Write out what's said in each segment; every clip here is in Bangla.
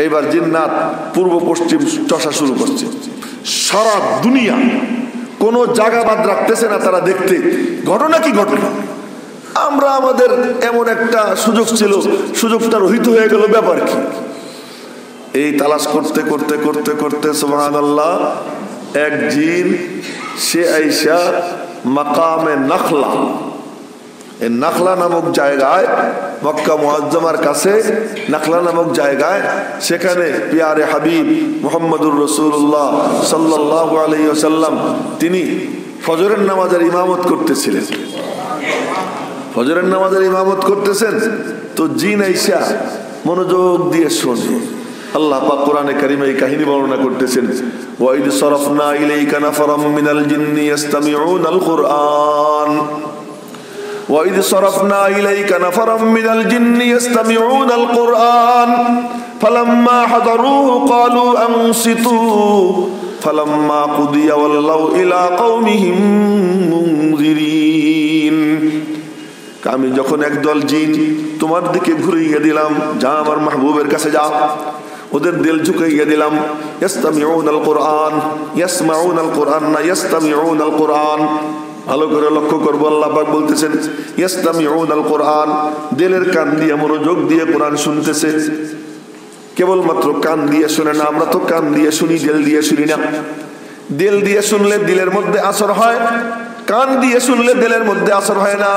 এইবার জিন্নাত পূর্ব পশ্চিম চষা শুরু করছে। সারা দুনিয়া কোনো জায়গা বাদ রাখতেছে না তারা দেখতে ঘটনা কি ঘটনা। আমরা আমাদের এমন একটা সুযোগ ছিল, সুযোগটা রহিত হয়ে গেল, ব্যাপার কি? এই তালাশ করতে করতে করতে করতে সুবহানাল্লাহ, এক জিন সে আইসা মাকামে নাখলা, এই নাখলা নামক জায়গায়, মক্কা মুআজ্জামার কাছে নাখলা নামক জায়গায়, সেখানে পিয়ারে হাবিব মুহাম্মদুর রাসূলুল্লাহ সাল্লাল্লাহু আলাইহি ওয়াসাল্লাম তিনি ফজরের নামাজের ইমামত করতেছিলেন। ফজরের নামাজের ইমামত করতেছেন তো জিন আইসা মনোযোগ দিয়ে শোনে। আল্লাহ পাক কোরআনে কারিমে এই কাহিনী বর্ণনা করতেছেন, ওয়াইদ সরফনা ইলাইকা নাফারাম মিনাল জিন্নি ইস্তামিউনাল কুরআন, ওয়াইদ সরফনা ইলাইকা নাফারাম মিনাল জিন্নি ইস্তামিউনাল কুরআন ফালাম্মা হাদারুহু ক্বালু আনসিতু ফালাম্মা কুদিয়া ওয়াল্লাউ ইলা কওমিহিম মুনজিরিন। আমি যখন একদল জিন তোমার দিকে ঘুরিয়ে দিলাম, যা আমার মাহবুবের কাছে যাও, ওদের দিল ঝুঁকাইয়া দিলাম। ইয়াস্তামিউনাল কুরআন, ইয়াসমাউনাল কুরআন না ইয়াস্তামিউনাল কুরআন। ভালো করে লক্ষ্য করবো, আল্লাহ পাক বলতেছেন ইয়াস্তামিউনাল কুরআন, দিলের কান দিয়ে মনোযোগ দিয়ে কোরআন শুনতেছে। কেবলমাত্র কান দিয়ে শুনে না, আমরা তো কান দিয়ে শুনি, দিল দিয়ে শুনি না। দিল দিয়ে শুনলে দিলের মধ্যে আসর হয়, কান দিয়ে শুনলে দিলের মধ্যে আসর হয় না।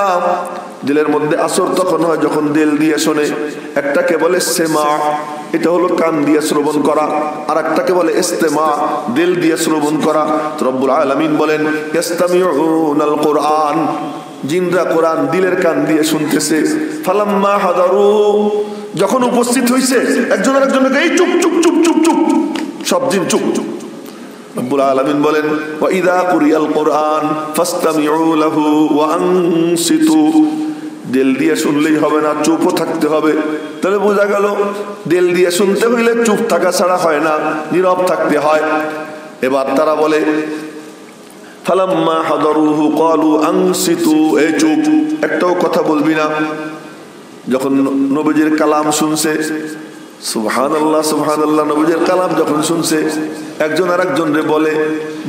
দিলের মধ্যে আসর তখন হয় যখন দিল দিয়ে শোনে। একটাকে বলে সেমা, এটা হলো কান দিয়ে শ্রবণ করা, আর একটাকে বলে ইস্তেমা, দিল দিয়ে শ্রবণ করা। রব্বুল আলামিন বলেন ইস্তামিউনাল কুরআন, জিনরা কোরআন দিলের কান দিয়ে শুনতেছে। ফালাম্মা হাদারু, যখন উপস্থিত হইছে একজন আরেকজনকে এই চুপ চুপ চুপ চুপ চুপ, সব জিন চুপ চুপ। রব্বুল আলামিন বলেন ওয়া ইযা কুরিয়াল কুরআন ফাসতামিউ লাহু ওয়া আনসিতু, দিল দিয়ে শুনলেই হবে না, চুপও থাকতে হবে। তাহলে বোঝা গেল দিল দিয়ে শুনতে হইলে চুপ থাকা ছাড়া হয় না, নীরব থাকতে হয়। এবার তারা বলে ফালাম্মা হাদারুহু ক্বালু আনসিতু, এই চুপ, একটাও কথা বলবি না। যখন নবীজির কালাম শুনছে, সুবহানাল্লাহ সুবহানাল্লাহ, নবীজির কালাম যখন শুনছে, একজন আরেকজনরে বলে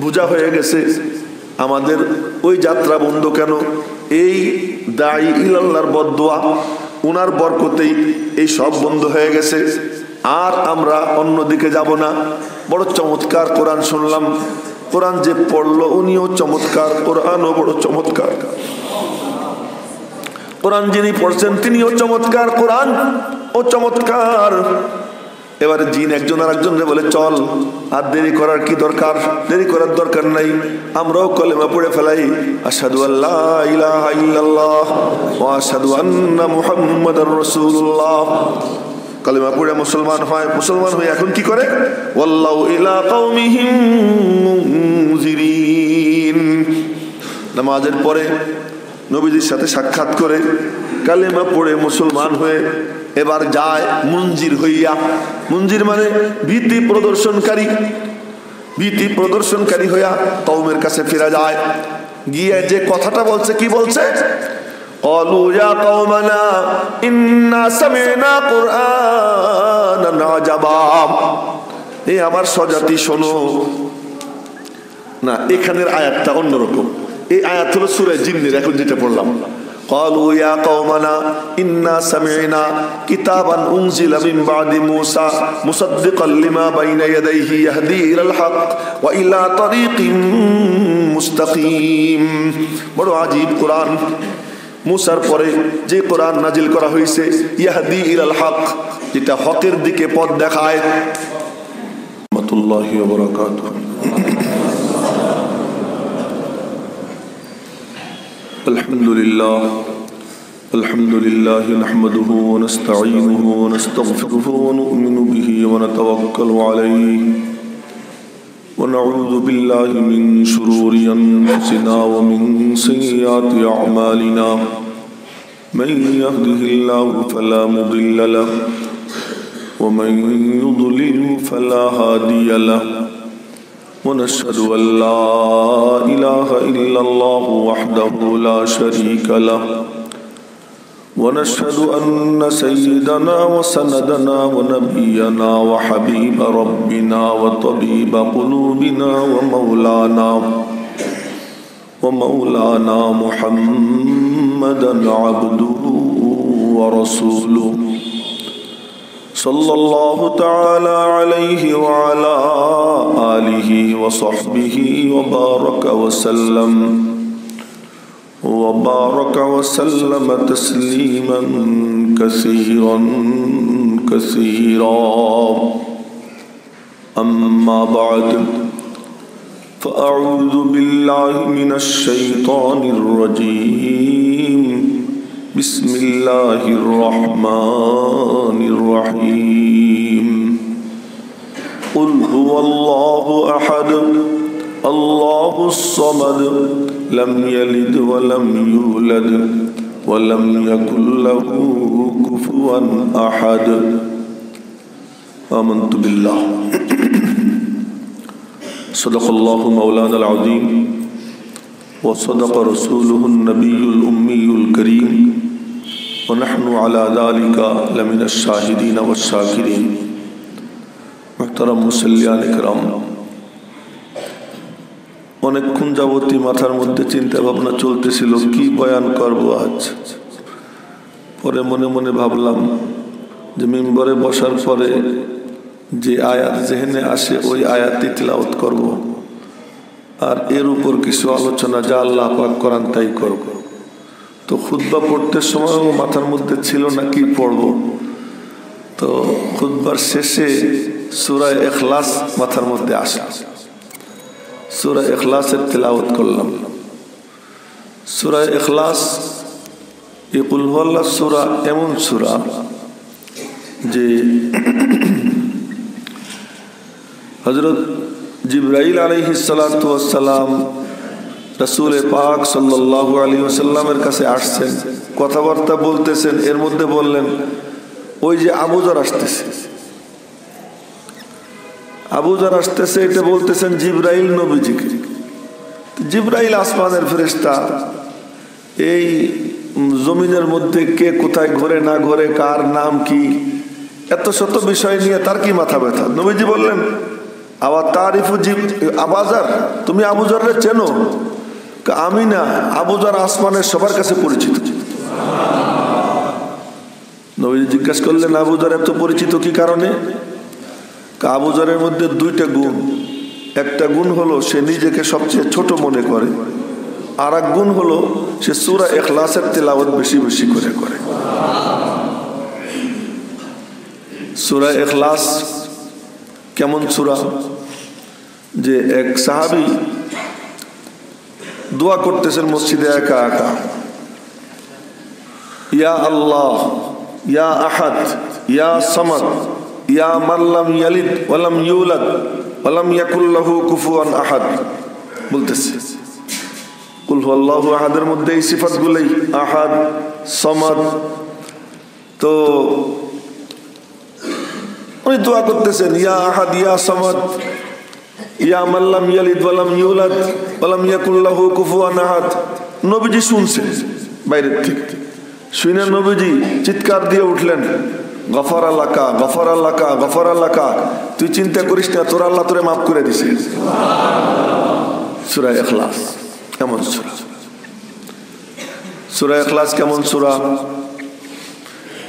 বুঝা হয়ে গেছে আমাদের ওই যাত্রা বন্ধ কেন, এই দাঈ ইলাল্লাহর বদদুয়া, উনার বরকতেই এই সব বন্ধ হয়ে গেছে, আর আমরা অন্যদিকে যাব না। বড় চমৎকার কোরআন শুনলাম, কোরআন যে পড়লো উনিও চমৎকার, কোরআনও বড় চমৎকার, কোরআন যিনি পড়ছেন তিনিও চমৎকার, কোরআন ও চমৎকার। এবারে জিন একজন আর একজনকে বলে চল, আর দেরি করার কি দরকার, দেরি করার দরকার নাই, আমরাও কলেমা পড়ে ফেলাই, আশহাদু আল্লা ইলাহা ইল্লাল্লাহ ওয়া আশহাদু আন্না মুহাম্মাদার রাসূলুল্লাহ। কলেমা পড়ে মুসলমান হয়, মুসলমান হয়ে এখন কি করে, ওয়াল্লাহু ইলা কওমিহিম মুনজিরিন। নামাজের পরে নবীজির সাথে সাক্ষাৎ করে কালেমা পড়ে মুসলমান হয়ে এবার যায় মুনজির হইয়া। মুনজির মানে ভীতি প্রদর্শনকারী, ভীতি প্রদর্শনকারী হইয়া কওমের কাছে ফিরে যায়। গিয়ে যে কথাটা বলছে, কি বলছে, ক্বালু ইয়া কওমানা ইন্না সামি'না কুরআনান আজাবা। এই আমার স্বজাতি শোনো না, এখানের আয়াতটা অন্যরকম। এই আয়াত হলো সূরা জিন্নের, এখন যেটা পড়লাম, ক্বালু ইয়া কওমানা ইন্না সামি'না কিতাবান উনজিলা মিন বাদি মূসা মুসাদ্দিকাল লিমা বাইনা ইয়াদাইহি ইয়াহদি ইলাল হক ওয়া ইলা তারিকিম মুস্তাকিম। বড় আজীব কোরআন। মূসার পরে যে কোরআন নাজিল করা হয়েছে, ইয়াহদি ইলাল হক, যেটা হকের দিকে পথ দেখায়। রাহমাতুল্লাহি ওয়া বারাকাতুহু। আলহামদুলিল্লাহ আলহামদুলিল্লাহ নাহমাদুহু ওয়া নাস্তাঈনুহু ওয়া নাস্তাগফিরুহু ওয়া নু'মিনু বিহি ওয়া নাতাওয়াক্কালু আলাইহি ওয়া নাউযু বিল্লাহি মিন শুরুরি আনফুসিনা ওয়া মিন সাইয়্যাতি আ'মালিনা। মান ইয়াহদিহিল্লাহু ফালা মুদিল্লা লাহু ওয়া মান ইউদ্লিলহু ফালা হাদিয়া লাহু। ونشهد أن لا إله إلا الله وحده لا شريك له ونشهد أن سيدنا وسندنا ونبينا وحبيب ربنا وطبيب قلوبنا ومولانا محمدا عبده ورسوله صلى الله تعالى عليه وعلى آله وصحبه وبارك وسلم تسليما كثيرا أما بعد فأعوذ بالله من الشيطان الرجيم بسم الله الرحمن الرحيم قل هو الله أحد الله الصمد لم يلد ولم يولد ولم يكن له كفوا أحد آمنت بالله صدق الله مولانا العظيم وصدق رسوله النبي الأمي الكريم ونحن على ذلك لمن الشاهدين والشاكرين محترم মুসল্লিয়ান ইকরাম অনেকক্ষণ যাবতী মাথার মধ্যে চিন্তা ভাবনা চলতেছিল কি বয়ান করব আজ। পরে মনে মনে ভাবলাম যে মিম্বরে বসার পরে যে আয়াত যেহেনে আসে ওই আয়াতই তিলাওয়াত করব, আর এর উপর কিছু আলোচনা যা আল্লাহ পাক করান তাই করব। তো খুতবা পড়তে সময়ও মাথার মধ্যে ছিল না কি পড়ব, তো খুতবার শেষে সূরা ইখলাস মাথার মধ্যে আসে, সূরা ইখলাসের তিলাওয়াত করলাম। সূরা ইখলাস এই কুল হুয়াল্লাহ সূরা এমন সূরা যে হযরত জিবরাইল আলাইহিস সালাতু ওয়াস সালাম রাসূল পাক সাল্লাল্লাহু আলাইহি ওয়াসাল্লামের কাছে আসছেন, কথাবার্তা বলতেছেন। এর মধ্যে বললেন ওই যে আবু যর আসতেছে, আবু যর আসতেছে, এটা বলতেছেন জিবরাইল নবীজিকে। জিবরাইল আসমানের ফেরেশতা, এই জমিনের মধ্যে কে কোথায় ঘোরে না ঘোরে, কার নাম কি, এত শত বিষয় নিয়ে তার কি মাথা ব্যথা। নবীজি বললেন আবার তারিফু আবাজার, তুমি আবু যররে চেনো? আমি না, আবু যর আসমানের সবার কাছে পরিচিত। নবীজি জিজ্ঞাসা করলেন আবু যর এত পরিচিত কি কারণে? আবু যরের মধ্যে দুইটা গুণ, একটা গুণ হলো সে নিজেকে সবচেয়ে ছোট মনে করে, আর এক গুণ হলো সে সূরা ইখলাসের তিলাওয়াত বেশি বেশি করে করে। সূরা ইখলাস কেমন সূরা যে এক সাহাবী দোয়া করতেছেন মসজিদে একা একা, ইয়া আল্লাহ ইয়া আহাদ ইয়া সামাদ ইয়া মান লাম ইয়ালিদ ওয়া লাম ইউলাদ ওয়া লাম ইয়াকুল লাহু কুফুয়ান আহাদ বলতেছে। কুল হুয়াল্লাহু আহাদের মধ্যে এই সিফাতগুলোই, আহাদ, সামাদ। তো উনি দোয়া করতেছেন ইয়া আহাদ ইয়া সামাদ ইয়া মান লাম ইয়ালিদ ওয়া লাম ইউলাদ ওয়া লাম ইয়াকুল লাহু কুফুয়ান আহাদ। নবীজি শুনছেন বাইরে থেকে, শুনে নবীজি চিৎকার দিয়ে উঠলেন গফার আল্লাকা গফার আল্লাকা গফার আল্লাকা, তুই চিন্তা করিস না, তোর আল্লাহ তোরে মাফ করে দিছে। সূরা ইখলাস কেমন সূরা, সূরা ইখলাস কেমন সূরা।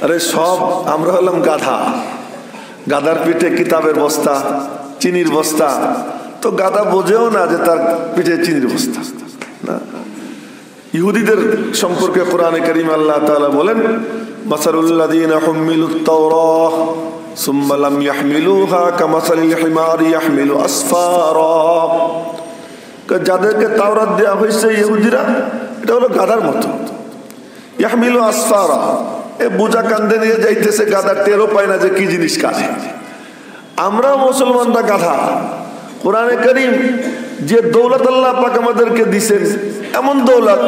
আরে সব আমরা হলাম গাধা, গাধার পিঠে কিতাবের বস্তা, চিনির বস্তা। তো গাধা বোঝেও না যে তার পিঠে চিনির বস্তা না। ইহুদিদের সম্পর্কে কোরআনে কারীম আল্লাহ তাআলা বলেন মাসালুল্লাযীনা হুমিলুত তাওরাহ সুম্মা লাম ইয়াহমিলুহা কামাসালিল হিমারি ইয়াহমিলু আসফারা। যাদেরকে তাওরাত দেওয়া হয়েছে ইহুদিরা, এটা হলো গাধার মতো। ইয়াহমিলু আসফারা, এ বোঝা কান্দে নিয়ে যাইতেছে, গাধা টেরও পায় না যে কি জিনিস কাঁধে। আমরা মুসলমানরা গাধা। কোরআনে কারীম যে দৌলত আল্লাহ পাক আমাদেরকে দিছেন, এমন দৌলত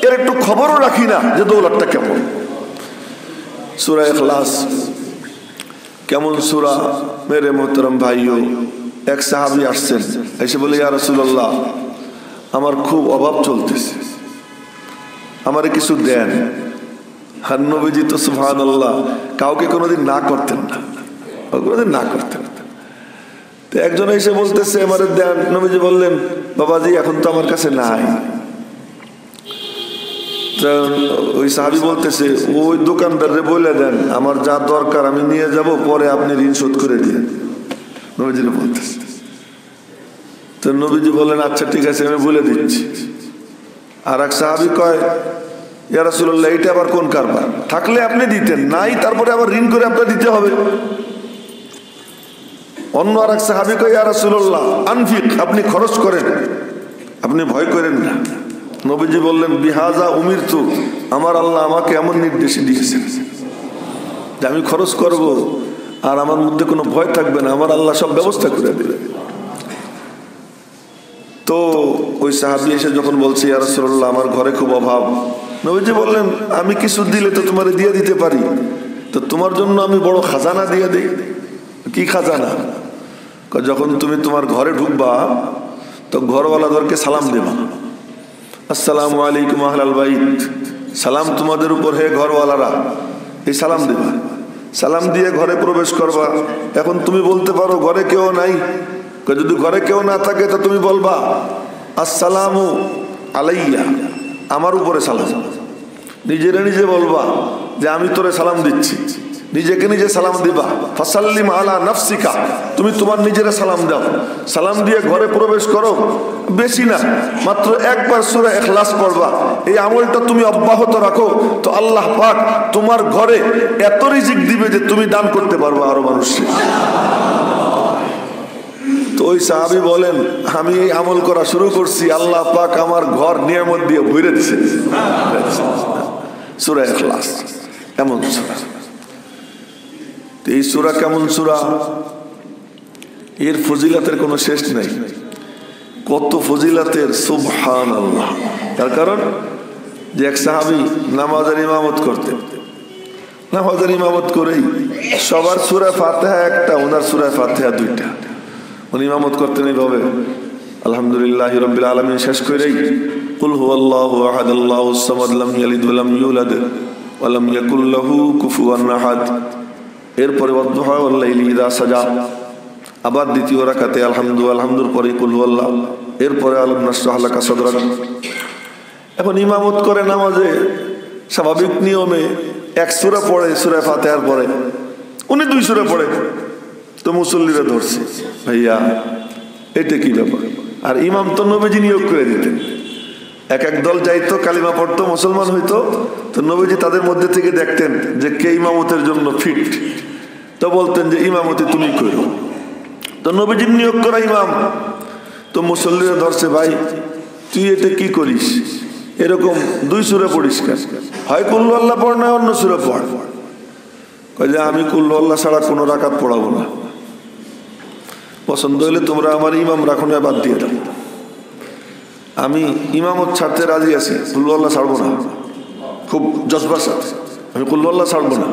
এর একটু খবরও রাখি না যে দৌলতটা কেমন। সূরা ইখলাস কেমন সূরা মেরে মোহতরম ভাইও। এক সাহাবী আসছেন, এসে বলে ইয়া রাসূলুল্লাহ আমার খুব অভাব চলতেছে, আমারে কিছু দেন। আর নবীজি তো সুবহানাল্লাহ কাউকে কোনোদিন না করতেন না, কোনোদিন না করতেন। তো একজন এসে বলতেছে আমারে দেন, নবীজি বললেন বাবাজি এখন তো আমার কাছে নাই। ওই সাহাবী বলতেছে ওই দোকানদারে বলে দেন আমার যা দরকার আমি নিয়ে যাব, পরে আপনি ঋণ শোধ করে দিন, নবীজি বলতেছে। তো নবীজি বলেন আচ্ছা ঠিক আছে আমি বলে দিচ্ছি। আর এক সাহাবী কয় ইয়া রাসূলুল্লাহ এটা আবার কোন কারবার, থাকলে আপনি দিতেন, নাই তারপরে আবার ঋণ করে আপনার দিতে হবে। অন্য আর এক সাহাবী কয় ইয়া রাসূলুল্লাহ আনফিক, আপনি খরচ করেন, আপনি ভয় করেন না। নবীজি বললেন বিহাজা উমিরতু, আমার আল্লাহ আমাকে এমন নির্দেশ দিয়েছেন যে আমি খরচ করব আর আমার মধ্যে কোনো ভয় থাকবে না, আমার আল্লাহ সব ব্যবস্থা করে দেবে। তো ওই সাহাবী এসে যখন বলছে ইয়া রাসূলুল্লাহ আমার ঘরে খুব অভাব, নবীজি বললেন আমি কিছু দিলে তো তোমারে দিয়ে দিতে পারি, তো তোমার জন্য আমি বড় খাজানা দিয়ে দিই। কি খাজানা? যখন তুমি তোমার ঘরে ঢুকবা তো ঘরওয়ালাদেরকে সালাম দেবা, আসসালামু আলাইকুম আহলাল বাইত, সালাম তোমাদের উপর হে ঘরওয়ালারা, এই সালাম দেবা। সালাম দিয়ে ঘরে প্রবেশ করবা। এখন তুমি বলতে পারো ঘরে কেউ নাই, যদি ঘরে কেউ না থাকে তো তুমি বলবা আসসালামু আলাইয়া, আমার উপরে সালাম। নিজেরা নিজে বলবা যে আমি তোরে সালাম দিচ্ছি, নিজেকে নিজে সালাম দিবা। ফাসাল্লিম আলা নাফসিকা, তুমি তোমার নিজেরা সালাম দাও। সালাম দিয়ে ঘরে প্রবেশ করো, বেশি না মাত্র একবার সূরা ইখলাস পড়বা। এই আমলটা তুমি অব্যাহত রাখো তো আল্লাহ পাক তোমার ঘরে এত রিজিক দিবে যে তুমি দান করতে পারবা আরো মানুষকে। তো ওই সাহাবী বলেন আমি এই আমল করা শুরু করছি, আল্লাহ পাক আমার ঘর নিয়ামত দিয়ে ভরে দিয়েছে। সূরা ইখলাস এমন সূরা। এই সূরা কেমন সূরা, এর ফজিলতের কোনো শেষ নেই, কত ফজিলতের, সুবহানাল্লাহ। তার কারণ যে এক সাহাবী নামাজের ইমামত করতেন, নামাজের ইমামত করেই সবার সূরা ফাতিহা একটা, ওনার সূরা ফাতিহা দুইটা। উনি ইমামত করতেন এইভাবে আলহামদুলিল্লাহি রাব্বিল আলামিন শেষ করেই কুল হুয়াল্লাহু আহাদ আল্লাহুস সামাদ লাম ইয়ালিদ ওয়া লাম ইউলাদ ওয়া লাম ইয়াকুল লাহু কুফুয়ান আহাদ। এরপরে ওয়াদদুহা ওয়াল লাইলি ইযা সাজা, আবার দ্বিতীয় রাকাতে আলহামদুর পরে কুল হুয়াল্লাহ, এরপরে আলাম নাশরাহ লাকা সাদরাক। এখন ইমামত করে নামাজে স্বাভাবিক নিয়মে এক সূরা পড়ে, সূরা ফাতিহার পরে উনি দুই সূরা পড়ে। তো মুসল্লিরা ধরছে ভাইয়া এটা কি ব্যাপার, আর ইমাম তো নবীজি নিয়োগ করে দিতেন। এক এক দল যাইতো, কালিমা পড়তো, মুসলমান হইতো, তো নবীজি তাদের মধ্যে থেকে দেখতেন যে কে ইমামতের জন্য ফিট, তো বলতেন যে ইমামতি তুমি করো। তো নবীজির নিয়োগ করা ইমাম, তো মুসল্লিরা ধরছে ভাই তুই এটা কি করিস, এরকম দুই সূরা পড়িস কেন, হয় কুল আল্লাহ পড় না অন্য সূরা পড়। কয় যে আমি কুল আল্লাহ ছাড়া কোনো রাকাত পড়াবো না, পছন্দ হইলে তোমরা আমার ইমাম রাখো না, বাদ দিয়ে দাও, আমি ইমামত ছাড়তে রাজি আছি, কুল আল্লাহ ছাড়বো না, খুব জজবার সাথে আমি কুল আল্লাহ ছাড়বো না।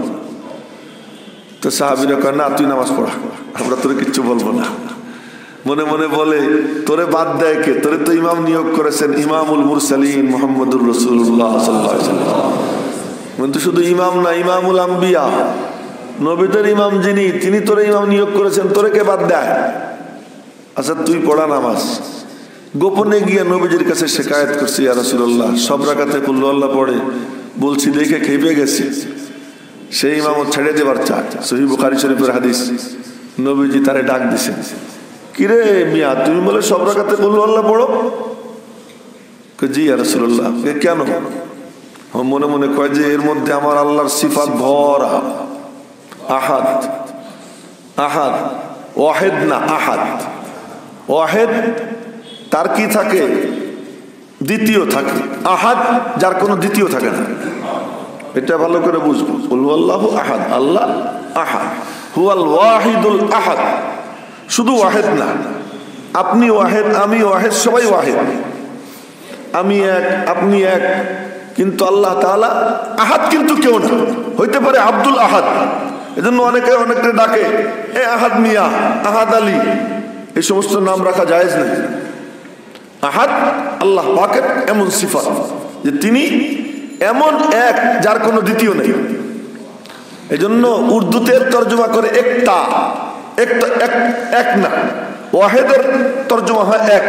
তো সাহাবীরা কয় না তুই নামাজ পড়া, আমরা তোরে কিচ্ছু বলবো না। মনে মনে বলে তোরে বাদ দেয় কে, তোরে তো ইমাম নিয়োগ করেছেন ইমামুল মুরসালিন মুহাম্মদুর রাসূলুল্লাহ সাল্লাল্লাহু আলাইহি ওয়াসাল্লাম। কিন্তু শুধু ইমাম না, ইমামুল আম্বিয়া, নবীদের ইমাম যিনি, তিনি তোরে ইমাম নিয়োগ করেছেন, তোরে কে বাদ দেয়? আচ্ছা তুই পড়া নামাজ। গোপনে গিয়ে নবীজির কাছে শিকায়ত করছি, ইয়া রাসূলুল্লাহ সব রাকাতে কুল আল্লাহ পড়ে, বলছি দেখে খেপে গেছে, সেই ইমামত ছেড়ে দেবার চায়। সহিহ বুখারী শরীফের হাদিস, নবীজি তারে ডাক দিছেন, কিরে মিয়া তুমি বলে সব রাকাতে কুল আল্লাহ পড়ো? জি ইয়া রাসূলুল্লাহ। কেন? মনে মনে কয় যে এর মধ্যে আমার আল্লাহর সিফাত ভরা, আহাদ, আহাদ ওয়াহিদ না, আহাদ ওয়াহিদ তার কি থাকে, দ্বিতীয় থাকে, আহাদ যার কোনো দ্বিতীয় থাকে না। এটা ভালো করে বুঝবো, কুল আল্লাহু আহাদ, আল্লাহ আহাদ, হুয়াল ওয়াহিদুল আহাদ। শুধু ওয়াহিদ না, আপনি ওয়াহিদ, আমি ওয়াহিদ, সবাই ওয়াহিদ। আমি এক, আপনি এক, কিন্তু আল্লাহ তাআলা আহাদ কিন্তু কেউ না। হইতে পারে আব্দুল আহাদ, এজন্য অনেকে অনেকটা ডাকে এ আহাদ মিয়া, আহাদ আলী, এই সমস্ত নাম রাখা জায়েজ নেই। আহাদ আল্লাহ পাকের এমন সিফাত যে তিনি এমন এক যার কোনো দ্বিতীয় নেই। এজন্য উর্দুতে তর্জমা করে একটা, একটা এক না, ওয়াহেদের তর্জমা হয় এক,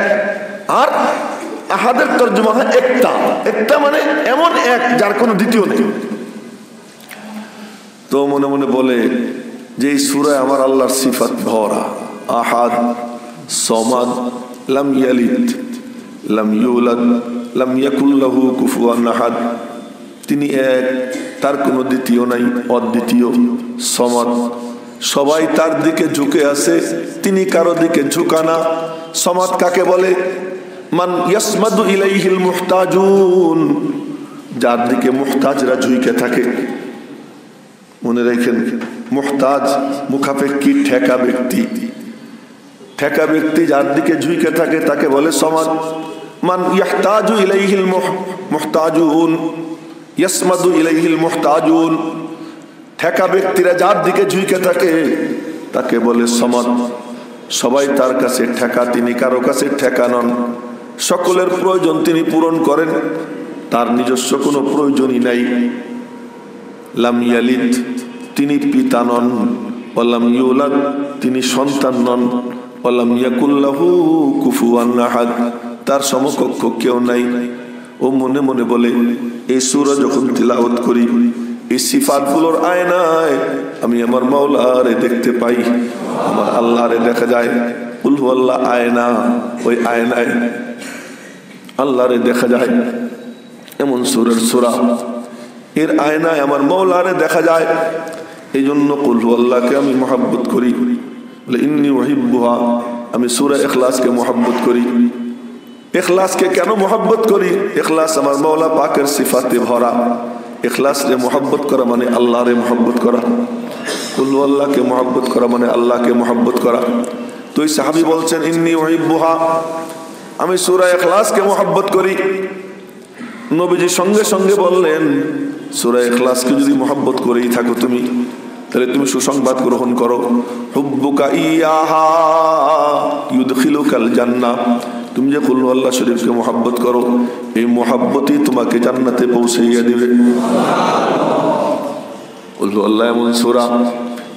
আর আহাদের তর্জমা হয় একটা। একটা মানে এমন এক যার কোনো দ্বিতীয় নেই। তো মনে মনে বলে যে এই সূরায় আমার আল্লাহর সিফাত ভরা, আহাদ, সমাদ, লাম ইয়ালিদ লাম ইউলাদ লাম ইয়াকুল লাহু কুফুয়ান আহাদ। তিনি এক, তার কোনো দ্বিতীয় নাই, অদ্বিতীয়, সমাদ, সবাই তার দিকে ঝুঁকে আছে, তিনি কারো দিকে ঝুঁকানা। সমাদ কাকে বলে? মান ইয়াসমাদু ইলাইহিল মুহতাজুন, যার দিকে মুহতাজরা ঝুঁকে থাকে। মনে রাখেন, মুহতাজ মুখাপেক্ষী ঠেকা ব্যক্তি, ঠেকা ব্যক্তি যার দিকে ঝুঁকে থাকে তাকে বলে সমাদ। মান ইয়াহতাজু ইলাইহিল মুহতাজুন ইয়াসমাদু ইলাইহিল মুহতাজুন, ঠেকা ব্যক্তিরা যার দিকে ঝুঁকে থাকে তাকে বলে সমাদ। সবাই তার কাছে ঠেকা, তিনি কারো কাছে ঠেকা নন। সকলের প্রয়োজন তিনি পূরণ করেন, তার নিজস্ব কোনো প্রয়োজনই নাই। লাম ইয়ালিদ, তিনি পিতা নন। ওয়ালাম ইউলাদ, তিনি সন্তান নন। ওয়ালাম ইয়াকুল লাহু কুফুয়ান আহাদ, তার সমকক্ষ কেউ নাই। ও মনে মনে বলে, এই সূরা যখন তিলাওয়াত করি, এই সিফাতগুলোর আয়নায় আমি আমার মাওলারে দেখতে পাই, আমার আল্লাহরে দেখা যায়। কুল হুয়াল্লাহ আয়না, ওই আয়নায় আল্লাহরে দেখা যায়। এমন সূরা, এর আয়নায় আমার মাওলারে দেখা যায়। এই জন্য কুল হুয়াল্লাহকে আমি মহব্বত করি। বলে ইন্নী উহিব্বুহা, আমি সূরা ইখলাসকে মহব্বত করি। ইখলাসকে কেন মহব্বত করি? ইখলাস আমার মাওলা পাকের সিফাতে ভরা। ইখলাসে মহব্বত করা মানে আল্লাহরে মহব্বত করা। কুল হুয়াল্লাহকে মহব্বত করা মানে আল্লাহকে মহব্বত করা। তো এই সাহাবী বলছেন ইন্নী উহিব্বুহা, আমি সূরা ইখলাসকে মহব্বত করি। নবীজি সঙ্গে সঙ্গে বললেন, সূরা ইখলাসকে যদি মহব্বত করেই থাকো তুমি, তাহলে তুমি সুসংবাদ গ্রহণ করো। হুব্বুকা ইয়াহা ইউদখিলুকাল জান্নাহ, তুমি যে কুল হুয়াল্লাহ শরীফকে মহব্বত করো, এই মহব্বতই তোমাকে জান্নাতে পৌঁছাইয়া দিবে। কুল হুয়াল্লাহ এমন সূরা,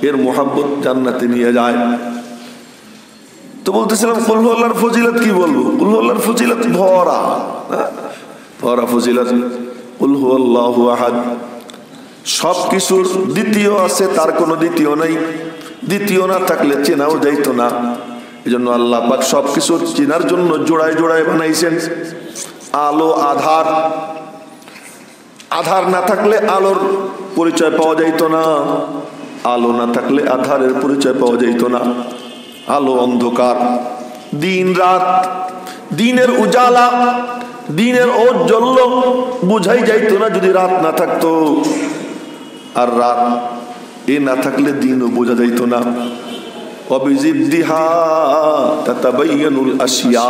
এর মহব্বত জান্নাতে নিয়ে যায়। তো বলতেছিলাম কুল হুয়াল্লাহর ফজিলত কি বলবো? কুল হুয়াল্লাহর ফজিলত ভরা, ভরা ফজিলত। কুল হুয়াল্লাহু আহাদ, সব কিছুর দ্বিতীয় আছে, তার কোনো দ্বিতীয় নাই। দ্বিতীয় না থাকলে চেনাও যাইতো না। এই জন্য আল্লাহ পাক সব কিছু চেনার জন্য জোড়ায় জোড়ায় বানাইছেন। আলো, আধার, আধার না থাকলে আলোর পরিচয় পাওয়া যাইতো না, আলো না থাকলে আধারের পরিচয় পাওয়া যাইতো না। আলো, অন্ধকার, দিন রাত, দিনের উজালা, দিনের ঔজ্জ্বল্য বুঝাই যাইতো না যদি রাত না থাকতো। আর রাত এ না থাকলে দিনও বোঝা যাইতো না। অবিজিদ্দিহা তাতাবায়ানুল আশিয়া,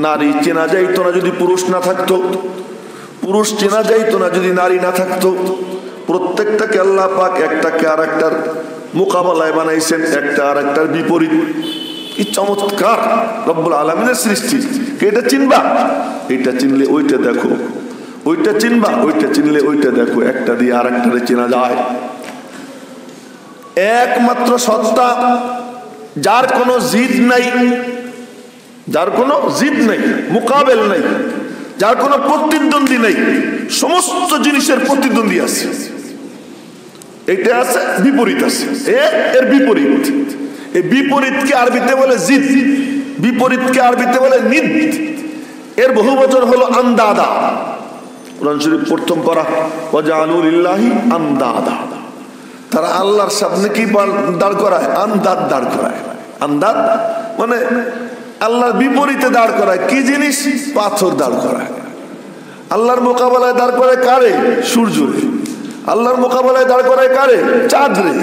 নারী চেনা যাইতো না যদি পুরুষ না থাকতো, পুরুষ চেনা যাইতো না যদি নারী না থাকতো। প্রত্যেকটাকে আল্লাহ পাক একটাকে আর একটার মোকাবেলায় বানাইছেন, একটা আর একটার বিপরীত। কি চমৎকার রব্বুল আলামিনের সৃষ্টি! এটা চিনবা, এটা চিনলে ওইটা দেখো, ওইটা চিনবা, ওইটা চিনলে ওইটা দেখো, একটা দিয়ে আর একটারে চেনা যায়। একমাত্র সত্তা যার কোনো জিদ নাই, যার কোনো জিদ নাই, মোকাবেল নাই, যার কোনো প্রতিদ্বন্দ্বী নাই। সমস্ত জিনিসের প্রতিদ্বন্দ্বী আছে, এটা আছে, বিপরীত আছে, এর বিপরীত। এই বিপরীতকে আরবিতে বলে জিদ, বিপরীতকে আরবিতে বলে নিদ। এর বহুবচন হলো আন্দাদা। কোরআন শরীফ প্রথম পারা, ওয়াজআলু লিল্লাহি আন্দাদা, তারা আল্লাহর সামনে কি দাঁড় করায়? আন্দাদ দাঁড় করায়। আন্দাদ মানে আল্লাহর বিপরীতে দাঁড় করায়। কি জিনিস? পাথর দাঁড় করায়। আল্লাহর মোকাবেলায় দাঁড় করায় কারে? সূর্যরে। আল্লাহর মোকাবেলায় দাঁড় করায় কারে? চাঁদরে।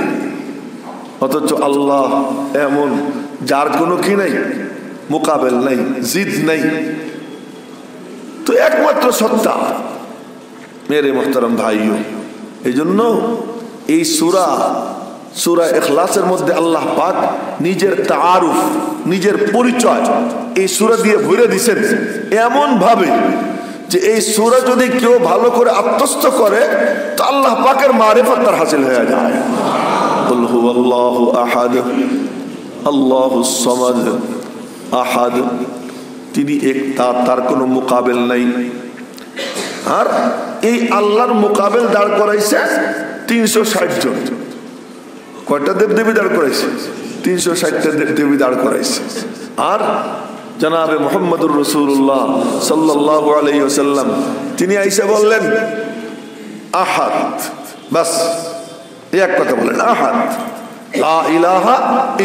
অথচ আল্লাহ এমন যার কোনো কি নাই, মোকাবেল নাই, জিদ নাই। তো একমাত্র সত্তা। মেরে মোহতারাম ভাইও, এই জন্য এই সূরা ইখলাসের মধ্যে আল্লাহ পাক নিজের তাআরুফ, নিজের পরিচয় এই সূরা দিয়ে ভরে দিয়েছেন এমন ভাবে যে এই সূরা যদি কেউ ভালো করে আত্মস্থ করে তো আল্লাহ পাকের মারিফত তার হাসিল হয়ে যায়। কুল হুয়াল্লাহু আহাদ আল্লাহুস সামাদ আহাদ, তিনি একটা, তার কোনো মুকাবেল নাই। আর এই আল্লাহর মুকাবেল দাঁড় করাইছে 360 জন। কয়টা দেবদেবী দাঁড় করাইছে? 360টা দেবদেবী দাঁড় করাইছে। আর জনাবে মুহাম্মদুর রাসূলুল্লাহ সাল্লাল্লাহু আলাইহি ওয়াসাল্লাম তিনি আইসা বললেন আহাদ, বাস এক কথা বলেন আহাদ, লা ইলাহা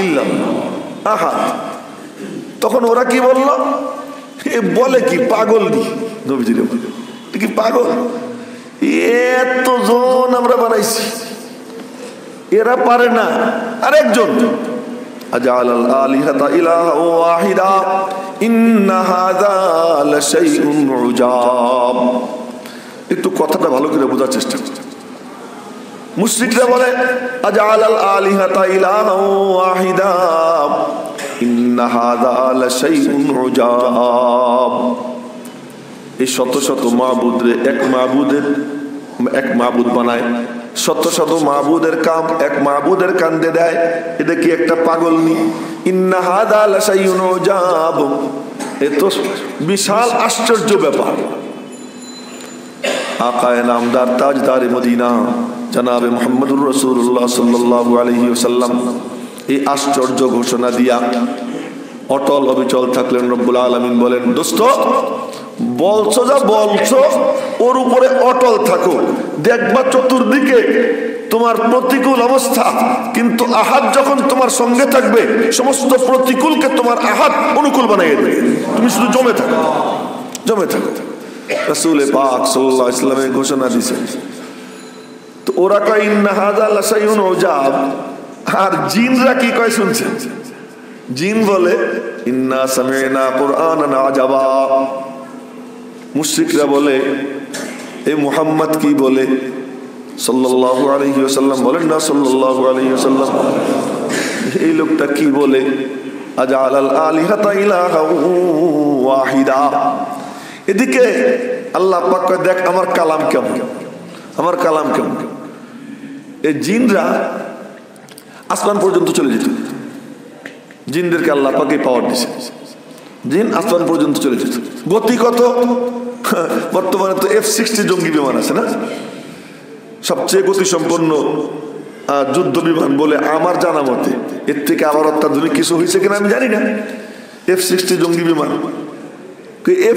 ইল্লাল্লাহ, আহাদ। তখন ওরা কি বলল? এ বলে কি, পাগল নি? নবীজিরে বলে কি পাগল? এতজন আমরা বানাইছি, এরা পারে না। আরেকজন আজালাল আলিহাতা ইলাহা ওয়াহিদা ইন্না হাযা লাশাইউন উজাব। একটু কথাটা ভালো করে বোঝার চেষ্টা করুন। মুশরিকরা বলে আজালাল আলিহাতা ইলাহা ওয়াহিদা ইন্না হাযা লাশাইউন উজাব। এই শত শত মাবুদরে এক মাবুদ বানায়, শত শত মাবুদের কাম এক মাবুদের কান্দে দেয়, এটা কি একটা পাগল নি? ইন্না হাযা লাশাইউন উজাব, এ তো বিশাল আশ্চর্য ব্যাপার। আকায়ে নামদার তাজদারে মদিনা জনাবে মুহাম্মদুর রাসূলুল্লাহ সাল্লাল্লাহু আলাইহি ওয়াসাল্লাম এই আশ্চর্য ঘোষণা দিয়া অটল অবিচল থাকলেন। রব্বুল আলামিন বলেন, দোস্ত বলছো যা বলছো ওর উপরে অটল থাকো, দেখবা চতুর্দিকে তোমার প্রতিকূল অবস্থা, কিন্তু আহাদ যখন তোমার সঙ্গে থাকবে সমস্ত প্রতিকূলকে তোমার আহাদ অনুকূল বানিয়ে দেবে। তুমি শুধু জমে থাকো, জমে থাকো। রাসূল পাক সাল্লাল্লাহু আলাইহি ওয়াসাল্লাম ঘোষণা দিয়েছেন। তো ওরা কয় ইন্না হাযা লাশাইউন উজাব, আর জিনরা কি কয় শুনছেন? জিন বলে ইন্না সামি'না কুরআনান আজাবা। মুশরিকরা বলে এই মুহাম্মদ কি বলে? সাল্লাল্লাহু আলাইহি ওয়াসাল্লাম বলেন না সাল্লাল্লাহু আলাইহি ওয়াসাল্লাম, এই লোকটা কি বলে? আজালাল আলিহাতা ইলাহা ওয়াহিদা। এদিকে আল্লাহ পাক কয়, দেখ আমার কালাম কেমন, আমার কালাম কেমন। এই জিনরা আসমান পর্যন্ত চলে যেত, জিনদেরকে আল্লাহ পাকই পাওয়ার দিয়েছে, জিন আসমান পর্যন্ত চলে যেত। গতি কত? বর্তমানে তো F-60 জঙ্গি বিমান আছে না, সবচেয়ে গতি সম্পন্ন যুদ্ধ বিমান বলে আমার জানা মতে। এর থেকে আবার অত্যাধুনিক কিছু হয়েছে কিনা আমি জানি না। F-60 জঙ্গি বিমান,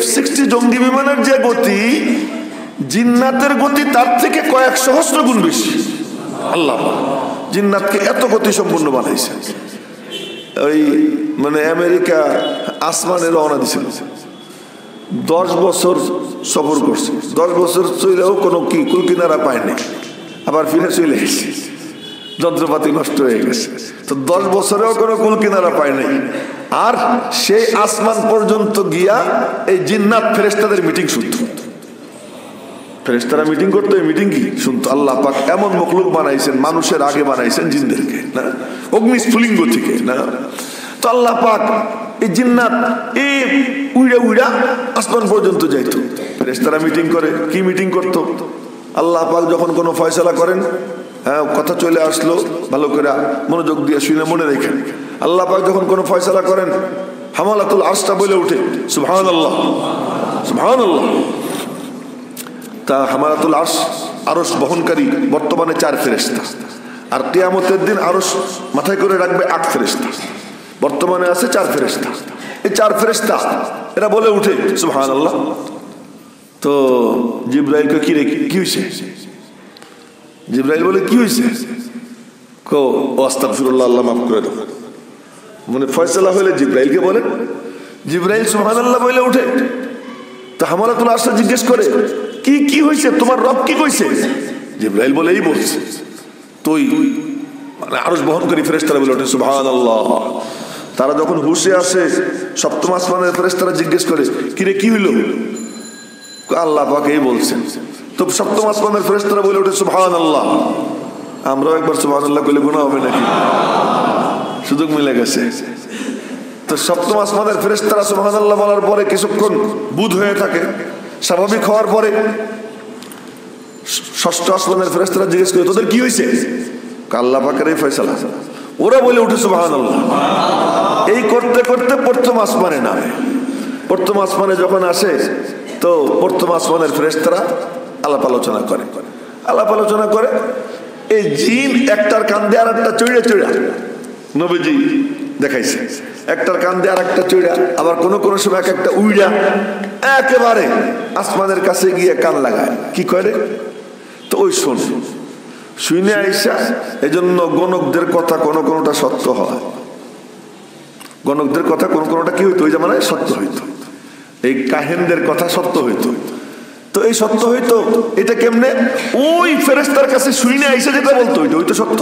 F-60 জঙ্গি বিমানের যে গতি, জিন্নাতের গতি তার থেকে কয়েক সহস্র গুণ বেশি। আল্লাহ জিন্নাতকে এত গতি সম্পন্ন বানাইছে। ওই মানে আমেরিকা আসমানে রওনা দিছিল, 10 বছর সফর করছে, 10 বছর চলেও কোনো কি কুল কিনারা পায়নি, আবার ফিরে চলে এসেছে, যন্ত্রপাতি নষ্ট হয়ে গেছে। তো 10 বছরেও কোনো কুল কিনারা পায় নাই। আর সেই আসমান পর্যন্ত গিয়া এই জিন্নাত ফেরেশতাদের মিটিং শুনতো। ফেরেশতারা মিটিং করতো, এই মিটিং কি শুনতো। আল্লাহ পাক এমন মখলুক বানাইছেন, মানুষের আগে বানাইছেন জিনদেরকে না, অগ্নিস্ফুলিঙ্গ থেকে না। তো আল্লাহ পাক এই জিন্নাত এই উইড়া উইড়া আসমান পর্যন্ত যাইতো। ফেরেশতারা মিটিং করে, কি মিটিং করতো? আল্লাহ পাক যখন কোনো ফয়সালা করেন, হ্যাঁ কথা চলে আসলো, ভালো করে মনোযোগ দিয়ে শুনে মনে রেখেন। আল্লাহ পাক যখন কোনো ফয়সালা করেন, হামালাতুল আরশটা বলে উঠে সুবহানাল্লাহ সুবহানাল্লাহ। তা হামালাতুল আরশ, আরশ বহনকারী বর্তমানে 4 ফেরেশতা, আর কিয়ামতের দিন আরশ মাথায় করে রাখবে 8 ফেরেশতা। বর্তমানে আছে 4 ফেরেশতা। এই 4 ফেরেশতা এরা বলে উঠে সুবহানাল্লাহ। তো জিবরাইলকে কি রে, কি হয়েছে? জিবরাইল বলে কি হয়েছে? কো আস্তাগফিরুল্লাহ, আল্লাহ মাফ করে দাও। মানে ফয়সালা হলে জিবরাইলকে বলেন, জিবরাইল সুবহানাল্লাহ বলে উঠে। তো হামালাতুল আরশ জিজ্ঞেস করে, কি কি হয়েছে, তোমার রব কি কইছে? জিবরাইল বলে এই বলছে। তুই মানে আরশ বহন করি ফেরেশতারা বলে ওঠে সুবহানাল্লাহ। তারা যখন হুশে আসে, সপ্তম আসমানের ফেরেশতারা জিজ্ঞেস করে, কি রে কি হইল? আল্লাহ পাক এই বলছেন। তো সপ্তম আসমানের ফেরেশতারা বলে ওঠে সুবহানাল্লাহ। আমরাও একবার সুবহানাল্লাহ কইলে গুনাহ হবে নাকি? সুযোগ মিলে গেছে। তো সপ্তম আসমানের ফেরেশতারা সুবহানাল্লাহ বলার পরে কিছুক্ষণ বুধ হয়ে থাকে। স্বাভাবিক হওয়ার পরে ষষ্ঠ আসমানের ফেরেশতারা জিজ্ঞেস করে, তোদের কি হয়েছে? আল্লাহ পাকের এই ফয়সালা। ওরা বলে উঠে সুবহানাল্লাহ। এই করতে করতে প্রথম আসমানে নামে। প্রথম আসমানে যখন আসে তো প্রথম আসমানের ফেরেশতারা আলাপ আলোচনা করে। এই জিন একটার কান দিয়ে আর একটা চড়া নবীজি দেখাইছে, একটার কান দিয়ে আর একটা চড়া, আবার কোন সময় একটা উইড়া একেবারে আসমানের কাছে গিয়ে কান লাগায়। কি করে? তো ওই শুনে আইসা, এই জন্য গণকদের কথা কোনটা সত্য হয়। গণকদের কথা কোনটা কি হইতো? ওই জামানে সত্য হইতো। এই কাহিনদের কথা সত্য হইতো। তো এই সত্য হইতো এটা কেমনে? ওই ফেরেশতার কাছে শুনে আইসা যেটা বলতো ওই তো সত্য।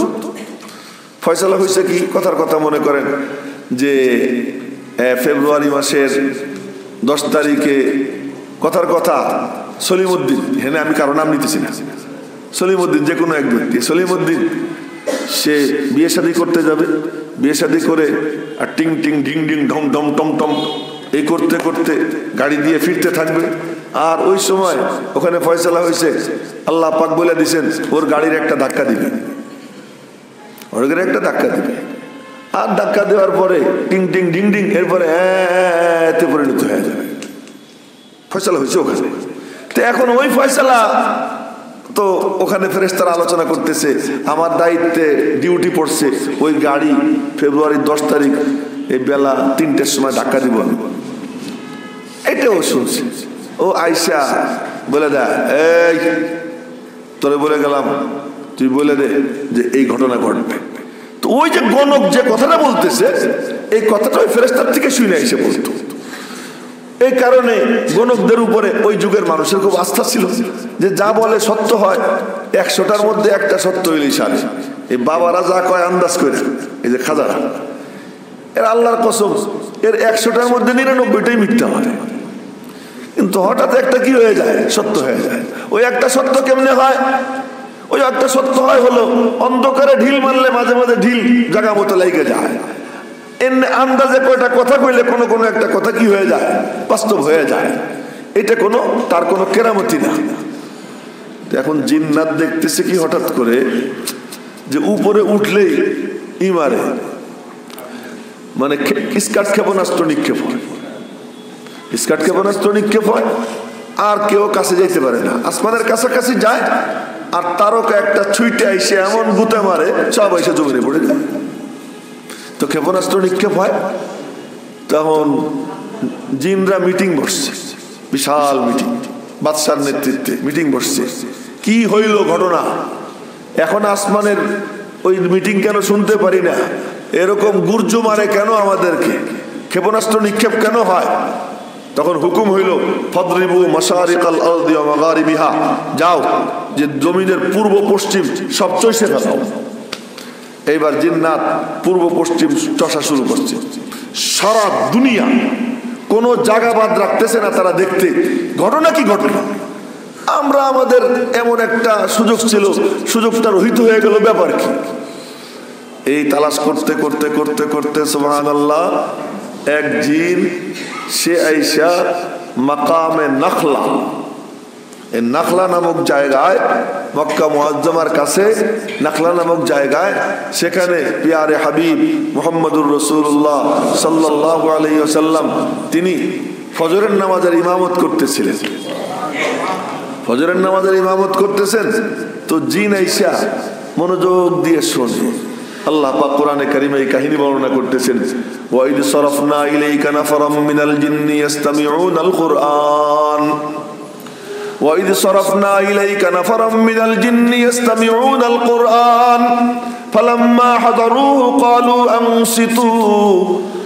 ফয়সালা হয়েছে কি? কথার কথা মনে করেন যে ফেব্রুয়ারি মাসের 10 তারিখে কথার কথা সলিমউদ্দিন, হ্যাঁ আমি কারো নাম নিতেছি না, সলিমউদ্দিন যে কোনো এক ব্যক্তি, সলিমউদ্দিন সে বিয়ে শাদী করতে যাবে। বিয়ে শাদী করে আর টিং টিং ঢিং ঢিং ঢম ঢম টম টম এই করতে করতে গাড়ি দিয়ে ফিরতে থাকবে। আর ওই সময় ওখানে ফয়সালা হয়েছে, আল্লাহ পাক বলে দিছেন ওর গাড়ির একটা ধাক্কা দিবে, আর ধাক্কা দেওয়ার পরে টিং টিং ডিং ডিং এরপরে এতে পরিণত হয়ে যাবে। ফয়সালা হয়েছে ওখানে। তো এখন ওই ফয়সালা তো ওখানে ফেরেশতারা আলোচনা করতেছে, আমার দায়িত্বে ডিউটি পড়ছে ওই গাড়ি ফেব্রুয়ারির 10 তারিখ এই বেলা 3টের সময় ধাক্কা দিব আমি। এটাও শুনছে। ও আইসা বলে দেয়, এই তোরে বলে গেলাম, তুই বলে দে যে এই ঘটনা ঘটবে। তো ওই যে গণক যে কথাটা বলতেছে, এই কথাটা ওই ফেরেশতার থেকে শুনে এসে বলতো। এই কারণে গণকদের উপরে ওই যুগের মানুষের খুব আস্থা ছিল যে যা বলে সত্য হয়। 100টার মধ্যে একটা সত্য হইলেই সারে। এই বাবারা যা কয় আন্দাজ করে, এই যে খাজারা, এর আল্লাহর কসম এর 100টার মধ্যে 99টাই মিথ্যা হয়। কিন্তু হঠাৎ একটা কি হয়ে যায়? সত্য হয়ে যায়। ওই একটা সত্য কেমনে হয়? ওই একটা সত্য হয় হলো অন্ধকারে ঢিল মারলে মাঝে মাঝে ঢিল জায়গা মতো লেগে যায়। এমনি আন্দাজে কয়টা কথা কইলে কোনো একটা কথা কি হয়ে যায়? বাস্তব হয়ে যায়। এটা তার কোনো কেরামতি না। এখন জিন্নাত দেখতেছে কি হঠাৎ করে যে উপরে উঠলেই ইমারে মানে স্কার্ট ক্ষেপণাস্ত্র নিক্ষেপ হয়, স্কার্ট ক্ষেপণাস্ত্র নিক্ষেপ হয়, আর কেউ কাছে যাইতে পারে না। আসমানের কাছাকাছি যায় আর তারকা একটা ছুঁইটে এসে এমন গুতে মারে সব এসে জমিনে পড়ে যায়। তো ক্ষেপণাস্ত্র নিক্ষেপ হয়। তখন জিনরা মিটিং বসছে, বিশাল মিটিং, বাদশার নেতৃত্বে মিটিং বসছে। কি হইল ঘটনা? এখন আসমানের ওই মিটিং কেন শুনতে পারি না? এরকম গুর্জ মারে কেন আমাদেরকে? ক্ষেপণাস্ত্র নিক্ষেপ কেন হয়? তখন হুকুম হইল, ফদরিবু মাশারিকাল আরদি ওয়া মাগারিবিহা, যাও যে জমিনের পূর্ব পশ্চিম সব চষে ফেলাও। এইবার জিন্নাত পূর্ব পশ্চিম চষা শুরু করছে। সারা দুনিয়া কোনো জায়গা বাদ রাখতেছে না তারা দেখতে ঘটনা কি ঘটনা। আমরা আমাদের এমন একটা সুযোগ ছিল, সুযোগটা রহিত হয়ে গেল, ব্যাপার কি? এই তালাশ করতে করতে করতে করতে সুবহানাল্লাহ, এক জিন সে আইসা মাকামে নাখলা, এই নাখলা নামক জায়গায়, মক্কা মুআজ্জামার কাছে নাখলা নামক জায়গায়, সেখানে পিয়ারে হাবিব মুহাম্মদুর রাসূলুল্লাহ সাল্লাল্লাহু আলাইহি ওয়াসাল্লাম তিনি ফজরের নামাজের ইমামত করতেছিলেন। ফজরের নামাজের ইমামত করতেছেন তো জিন আইসা মনোযোগ দিয়ে শোনে। আল্লাহ পাক কোরআনে কারিমে এই কাহিনী বর্ণনা করতেছেন, ওয়াইদ সরফনা ইলাইকা নাফারাম মিনাল জিন্নি ইস্তামিউনাল কুরআন, ওয়াইদ সরফনা ইলাইকা নাফারাম মিনাল জিন্নি ইস্তামিউনাল কুরআন ফালাম্মা হাদারুহু ক্বালু আনসিতু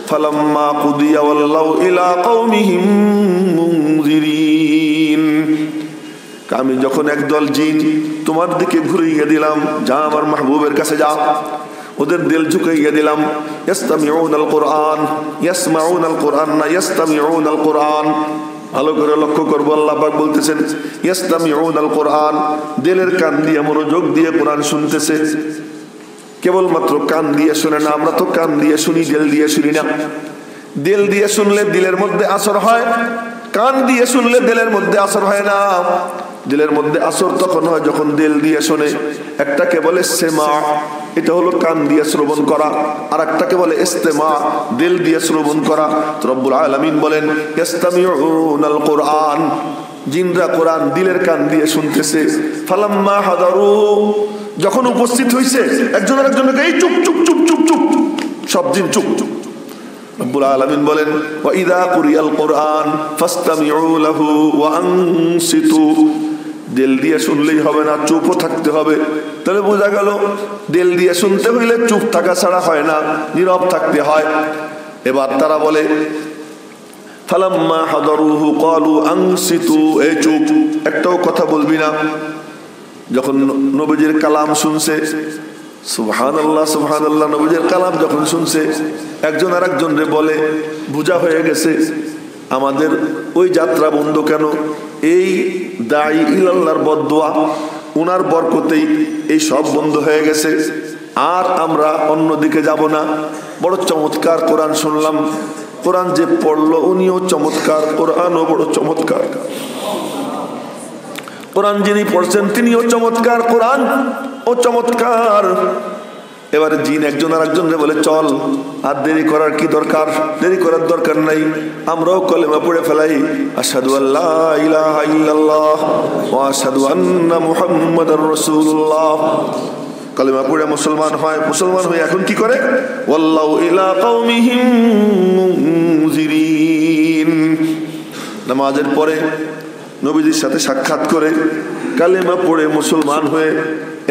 ফালাম্মা কুদিয়া ওয়াল্লাউ ইলা কওমিহিম মুনজিরিন। আমি যখন একদল জিন তোমার দিকে ঘুরিয়ে দিলাম, যা আমার মাহবুবের কাছে যাও, ওদের দিল ঝুঁকাইয়া দিলাম। ইয়াসতামিউনাল কুরআন, ইয়াসমাউনাল কুরআন না ইয়াসতামিউনাল কুরআন। ভালো করে লক্ষ্য করবো, আল্লাহ পাক বলতেছেন ইয়াসতামিউনাল কুরআন, দিলের কান দিয়ে মনোযোগ দিয়ে কোরআন শুনতেছে। কেবলমাত্র কান দিয়ে শুনে না, আমরা তো কান দিয়ে শুনি, দিল দিয়ে শুনি না। দিল দিয়ে শুনলে দিলের মধ্যে আসর হয়, কান দিয়ে শুনলে দিলের মধ্যে আসর হয় না। দিলের মধ্যে আসর তখন হয় যখন দিল দিয়ে শোনে। একটাকে বলে সেমা, এটা হলো কান দিয়ে শ্রবণ করা, আর একটাকে বলে ইস্তেমা, দিল দিয়ে শ্রবণ করা। রব্বুল আলামিন বলেন ইস্তামিউনাল কুরআন, জিনরা কোরআন দিলের কান দিয়ে শুনতেছে। ফালাম্মা হাদারু, যখন উপস্থিত হইছে একজন আরেকজনকে এই চুপ চুপ চুপ চুপ চুপ, সব জিন চুপ চুপ। রব্বুল আলামিন বলেন ওয়া ইযা কুরিয়াল কুরআন ফাসতামিউ লাহু ওয়া আনসিতু, দিল দিয়ে শুনলেই হবে না, চুপও থাকতে হবে। তাহলে বোঝা গেল দিল দিয়ে শুনতে হইলে চুপ থাকা ছাড়া হয় না, নীরব থাকতে হয়। এবার তারা বলে ফালাম্মা হাদারুহু ক্বালু আনসিতু, এই চুপ, একটাও কথা বলবি না। যখন নবীজির কালাম শুনছে, সুবহানাল্লাহ সুবহানাল্লাহ, নবীজির কালাম যখন শুনছে, একজন আরেকজনরে বলে বুঝা হয়ে গেছে আমাদের ওই যাত্রা বন্ধ কেন, এই দাঈ ইলাল্লাহর বদদুয়া, উনার বরকতেই এই সব বন্ধ হয়ে গেছে, আর আমরা অন্যদিকে যাব না। বড় চমৎকার কোরআন শুনলাম, কোরআন যে পড়লো উনিও চমৎকার, কোরআনও বড় চমৎকার, কোরআন যিনি পড়ছেন তিনিও চমৎকার, কোরআন ও চমৎকার। এবারে জিন একজন আর একজনরে বলে চল, আর দেরি করার কি দরকার, দেরি করার দরকার নাই, আমরাও কলেমা পড়ে ফেলাই, আশহাদু আল্লা ইলাহা ইল্লাল্লাহ ওয়া আশহাদু আন্না মুহাম্মাদার রাসূলুল্লাহ। কলেমা পড়ে মুসলমান হয়, মুসলমান হয়ে এখন কি করে, ওয়াল্লাহু ইলা কওমিহিম মুনজিরিন, নামাজের পরে নবীজির সাথে সাক্ষাৎ করে কালেমা পড়ে মুসলমান হয়ে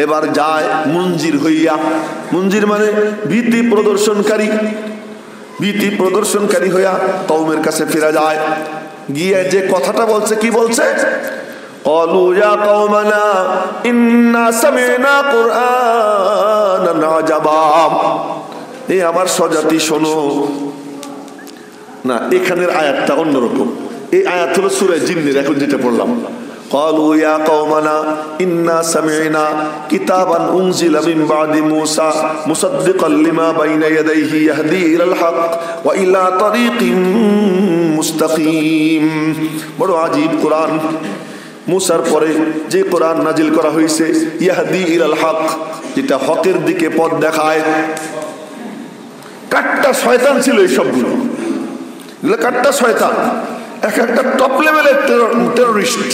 এবার যায় মুনজির হইয়া। মুনজির মানে ভীতি প্রদর্শনকারী, ভীতি প্রদর্শনকারী হইয়া কওমের কাছে ফিরে যায়। গিয়ে যে কথাটা বলছে, কি বলছে, ক্বালু ইয়া কওমানা ইন্না সামি'না কুরআনান আজাবা, এই আমার স্বজাতি শোনো না। এখানের আয়াতটা অন্যরকম, এই আয়াত হলো সূরা জিন্নের, এখন যেটা পড়লাম। ক্বালু ইয়া কওমানা ইন্না সামি'না কিতাবান উনজিলা মিন বাদি মূসা মুসাদ্দিকাল লিমা বাইনা ইয়াদাইহি ইয়াহদি ইলাল হক ওয়া ইলা তারিকিম মুস্তাকিম। বড় আজীব কোরআন, মূসার পরে যে কোরআন নাজিল করা হয়েছে, ইয়াহদি ইলাল হক, যেটা হকের দিকে পথ দেখায়। কাট্টা শয়তান ছিল এই সবগুলো, এগুলো কাট্টা শয়তান, এক একটা টপ লেভেলের টেররিস্ট।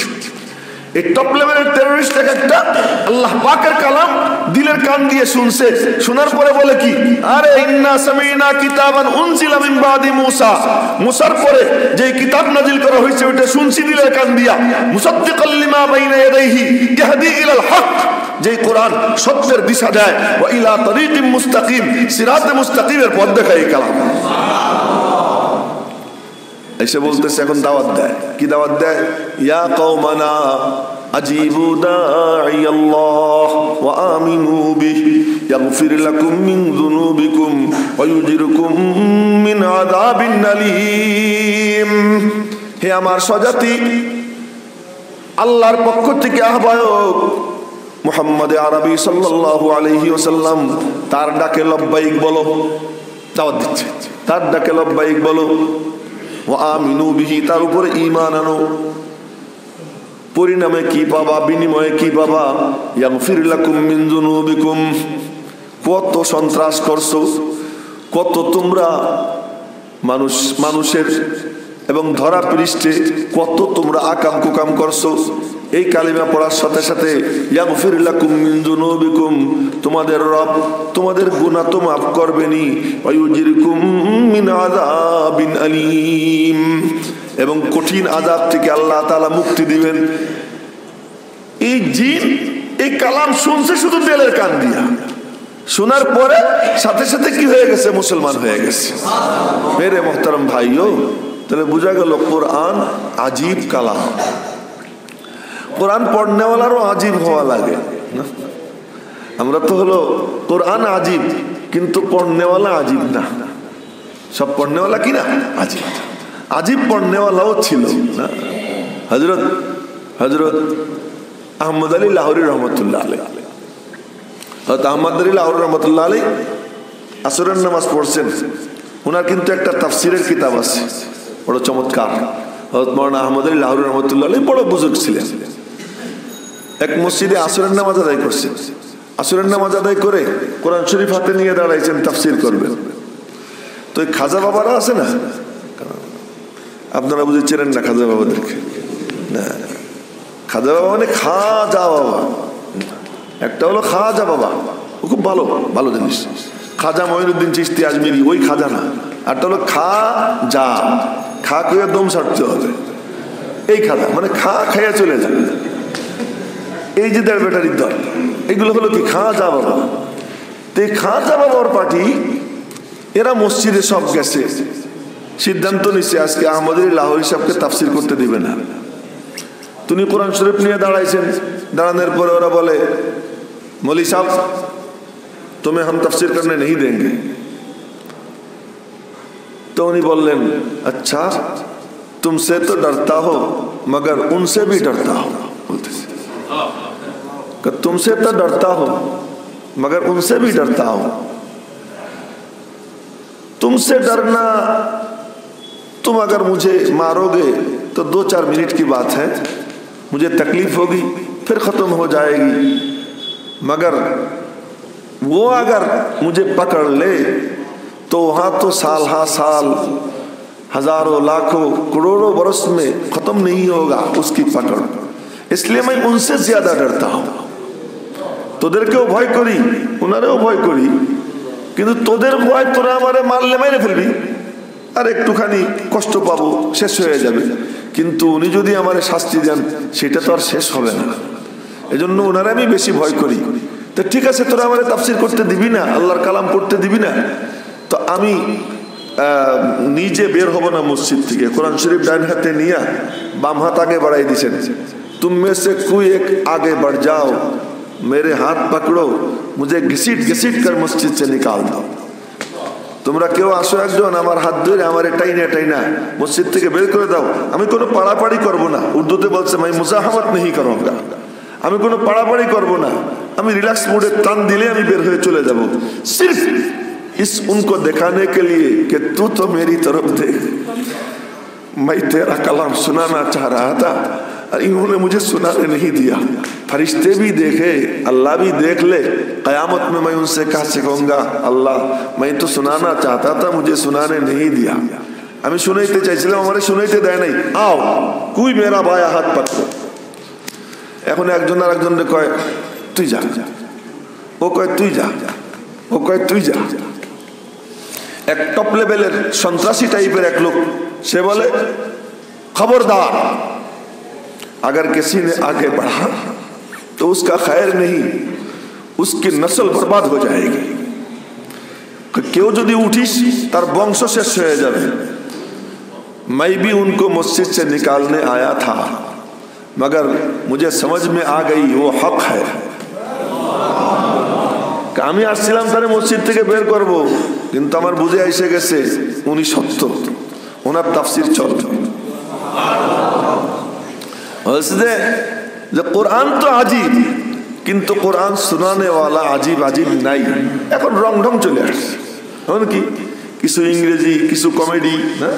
এই টপ লেভেলের টেররিস্ট এক একটা আল্লাহ পাকের কালাম দিলের কান দিয়ে শুনছে, শোনার পরে বলে কি, আরে ইন্না সামি'না কিতাবান উনজিলা মিন বাদি মূসা, মূসার পরে যে কিতাব নাজিল করা হয়েছে ওটা শুনছি দিলের কান দিয়া, মুসাদ্দিকাল লিমা বাইনা ইয়াদাইহি ইয়াহদি ইলাল হক, যে কোরআন সত্যের দিশা দেয়, ওয়া ইলা তারিকিম মুস্তাকিম, সিরাতে মুস্তাকিমের পথ দেখায় এই কালাম। এসে বলতেছে এখন দাওয়াত দেয়, কি দাওয়াত দেয়, ইয়া কওমানা আজিবু দাঈয়াল্লাহ ওয়া আমিনু বিহি ইয়াগফির লাকুম মিন যুনুবিকুম ওয়া ইউজিরকুম মিন আযাবিন আলীম। হে আমার স্বজাতি, আল্লাহর পক্ষ থেকে আহ্বায়ক মুহাম্মদ আরবি সাল্লাল্লাহু আলাইহি ওয়াসাল্লাম, তার ডাকে লব্বাইক বলো, দাওয়াত দিচ্ছে, তার ডাকে লব্বাইক বলো, ওয়া আমিনু বিহি, তার উপরে ঈমান আনো। পরিণামে কি পাবা, বিনিময়ে কি পাবা, ইয়াগফির লাকুম মিন যুনুবিকুম, কত সন্ত্রাস করছো, কত তোমরা মানুষের এবং ধরা পৃষ্ঠে কত তোমরা আকাম কুকাম করছো, এই কালিমা পড়ার সাথে সাথে ইয়াগফির লাকুম মিন যুনুবিকুম, তোমাদের রব তোমাদের গুনাহ তো মাফ করবেনি, ওয়া ইউজিরকুম মিন আযাবিন আলীম, এবং কঠিন আযাব থেকে আল্লাহ তাআলা মুক্তি দিবেন। এই জিন এই কালাম শুনছে শুধু দিলের কান দিয়া, শোনার পরে সাথে সাথে কি হয়ে গেছে, মুসলমান হয়ে গেছে। মেরে মোহতারম ভাইও, তাহলে বোঝা গেল কোরআন আজীব কালাম। কোরআন পড়নেওয়ালারও আজীব হওয়া লাগে না। আমরা তো হলো কোরআন আজীব, কিন্তু পড়নেওয়ালা আজীব না। সব পড়নেওয়ালা কি না আজীব, আজীব পড়নেওয়ালাও ছিল না। হযরত আহমদ আলী লাহোরী রহমতুল্লাহ আলাইহি, আহমদ আলী লাহোরী রহমতুল্লাহ আলাইহি আসরের নামাজ পড়ছেন। ওনার কিন্তু একটা তাফসিরের কিতাব আছে, বড় চমৎকার। হযরত মাওলানা আহমদ আলী লাহোরী রহমতুল্লাহ আলাইহি বড় বুজুর্গ ছিলেন। এক মসজিদে আসরের নামাজ আদায় করছেন। আসরের নামাজ আদায় করে কোরআন শরীফ হাতে নিয়ে দাঁড়াইছেন, তাফসীর করবেন। তো এই খাজা বাবারা আছে না, আপনারা বুঝে চেনেন না খাজা বাবাদেরকে? না, খাজা বাবা মানে খাজা বাবা। একটা হলো খাজা বাবা, ও খুব ভালো ভালো জিনিস। খাজা মঈনুদ্দিন চিশতি আজমিরি, ওই খাজা না। আরটা হলো খাজা, খা করে দম ছাড়তে হবে। এই খাজা মানে খা খাইয়া চলে যাবে। এই যে দেড় ব্যাটারির দল, এগুলো হলো কি খাজা বাবা। তো এই খাজা বাবার পার্টি এরা মসজিদে সব গেছে, সিদ্ধান্ত নিচ্ছে আজকে আহমদ আলী লাহোরী সাহেবকে তাফসীর করতে দিবে না। তিনি কোরআন শরীফ নিয়ে দাঁড়াইছেন। দাঁড়ানোর পরে ওরা বলে, मौलवी साहब तुम्हें हम तफसीर करने नहीं देंगे। तो उन्हीं बोलें, अच्छा तुमसे तो डरता हो मगर उनसे भी डरता हो। बोलते कि तुमसे तो डरता हो मगर उनसे भी डरता हो। तुमसे डरना, तुम अगर मुझे मारोगे तो 2-4 मिनट की बात है, मुझे तकलीफ होगी फिर ख़त्म हो जाएगी, मगर वो अगर मुझे पकड़ ले तो वहाँ तो साल हा साल, हजारों लाखों करोड़ों बरस में ख़त्म नहीं होगा उसकी पकड़। इसलिए मैं उनसे ज़्यादा डरता हूँ। তোদেরকেও ভয় করি, ওনারেও ভয় করি, কিন্তু তোদের ভয় তোরা আমারে মারলে মেরে ফেলবি, আর একটুখানি কষ্ট পাবো, শেষ হয়ে যাবে। কিন্তু উনি যদি আমারে শাস্তি দেন সেটা তো আর শেষ হবে না। এজন্য ওনারে আমি বেশি ভয় করি। তো ঠিক আছে, তোরা আমারে তাফসীর করতে দিবি না, আল্লাহর কালাম পড়তে দিবি না, তো আমি নিজে বের হব না মসজিদ থেকে। কোরআন শরীফ ডান হাতে নিয়ে বাম হাত আগে বাড়াই দিয়েছেন। तुम में से कोई एक आगे बढ़ जाओ, मेरे हाथ पकड़ो, मुझे घसीट घसीट कर मस्जिद से निकाल दो। তোমরা কেউ আসো একজন আমার হাত ধরে আমারে টাইনা টাইনা মসজিদ থেকে বের করে দাও। আমি কোনো পাড়াপাড়ি করব না। উর্দুতে বলছে मैं मुज़ाहमत नहीं करूँगा। আমি কোনো পাড়াপাড়ি করব না, আমি রিল্যাক্স মোডে টান দিলে আমি বের হয়ে চলে যাব। सिर्फ इस उनको दिखाने के लिए कि तू तो मेरी तरफ देख, मैं तेरा कलाम सुनाना चाह रहा था और इन्होंने मुझे सुनाने नहीं दिया। फरिश्ते भी देखे, अल्लाह भी देख ले, क़यामत में मैं उनसे कह सकूँगा अल्लाह मैं तो सुनाना चाहता था, मुझे सुनाने नहीं दिया। আমি শুনাইতে চাইছিলাম, আমারে শুনাইতে দেয় নাই। आओ कोई मेरा बाया हाथ पकड़ो। এখন একজন আর একজনকে কয় তুই যা, ও কয় তুই যা, ও কয় তুই যা। এক টপ লেভেলের সন্ত্রাসী টাইপের এক লোক, সে বলে खबरदार अगर किसी ने आगे बढ़ा तो उसका खैर नहीं, उसकी नस्ल बर्बाद हो जाएगी। क्यों यदि उठिस तार वंश शेष हो जाए। मैं भी उनको मस्जिद से निकालने आया था मगर मुझे समझ में आ गई वो हक है। আমি আসছিলাম তারে মসজিদ থেকে বের করব, কিন্তু আমার বুঝে এসে গেছে উনি সত্য, ওনার তাফসীর চলবে। বলছে যে কোরআন তো আজীব, কিন্তু কোরআন শোনানে ওয়ালা আজীব আজীব নাই। এখন রং ঢং চলে আসছে। এখন কি কিছু ইংরেজি, কিছু কমেডি, না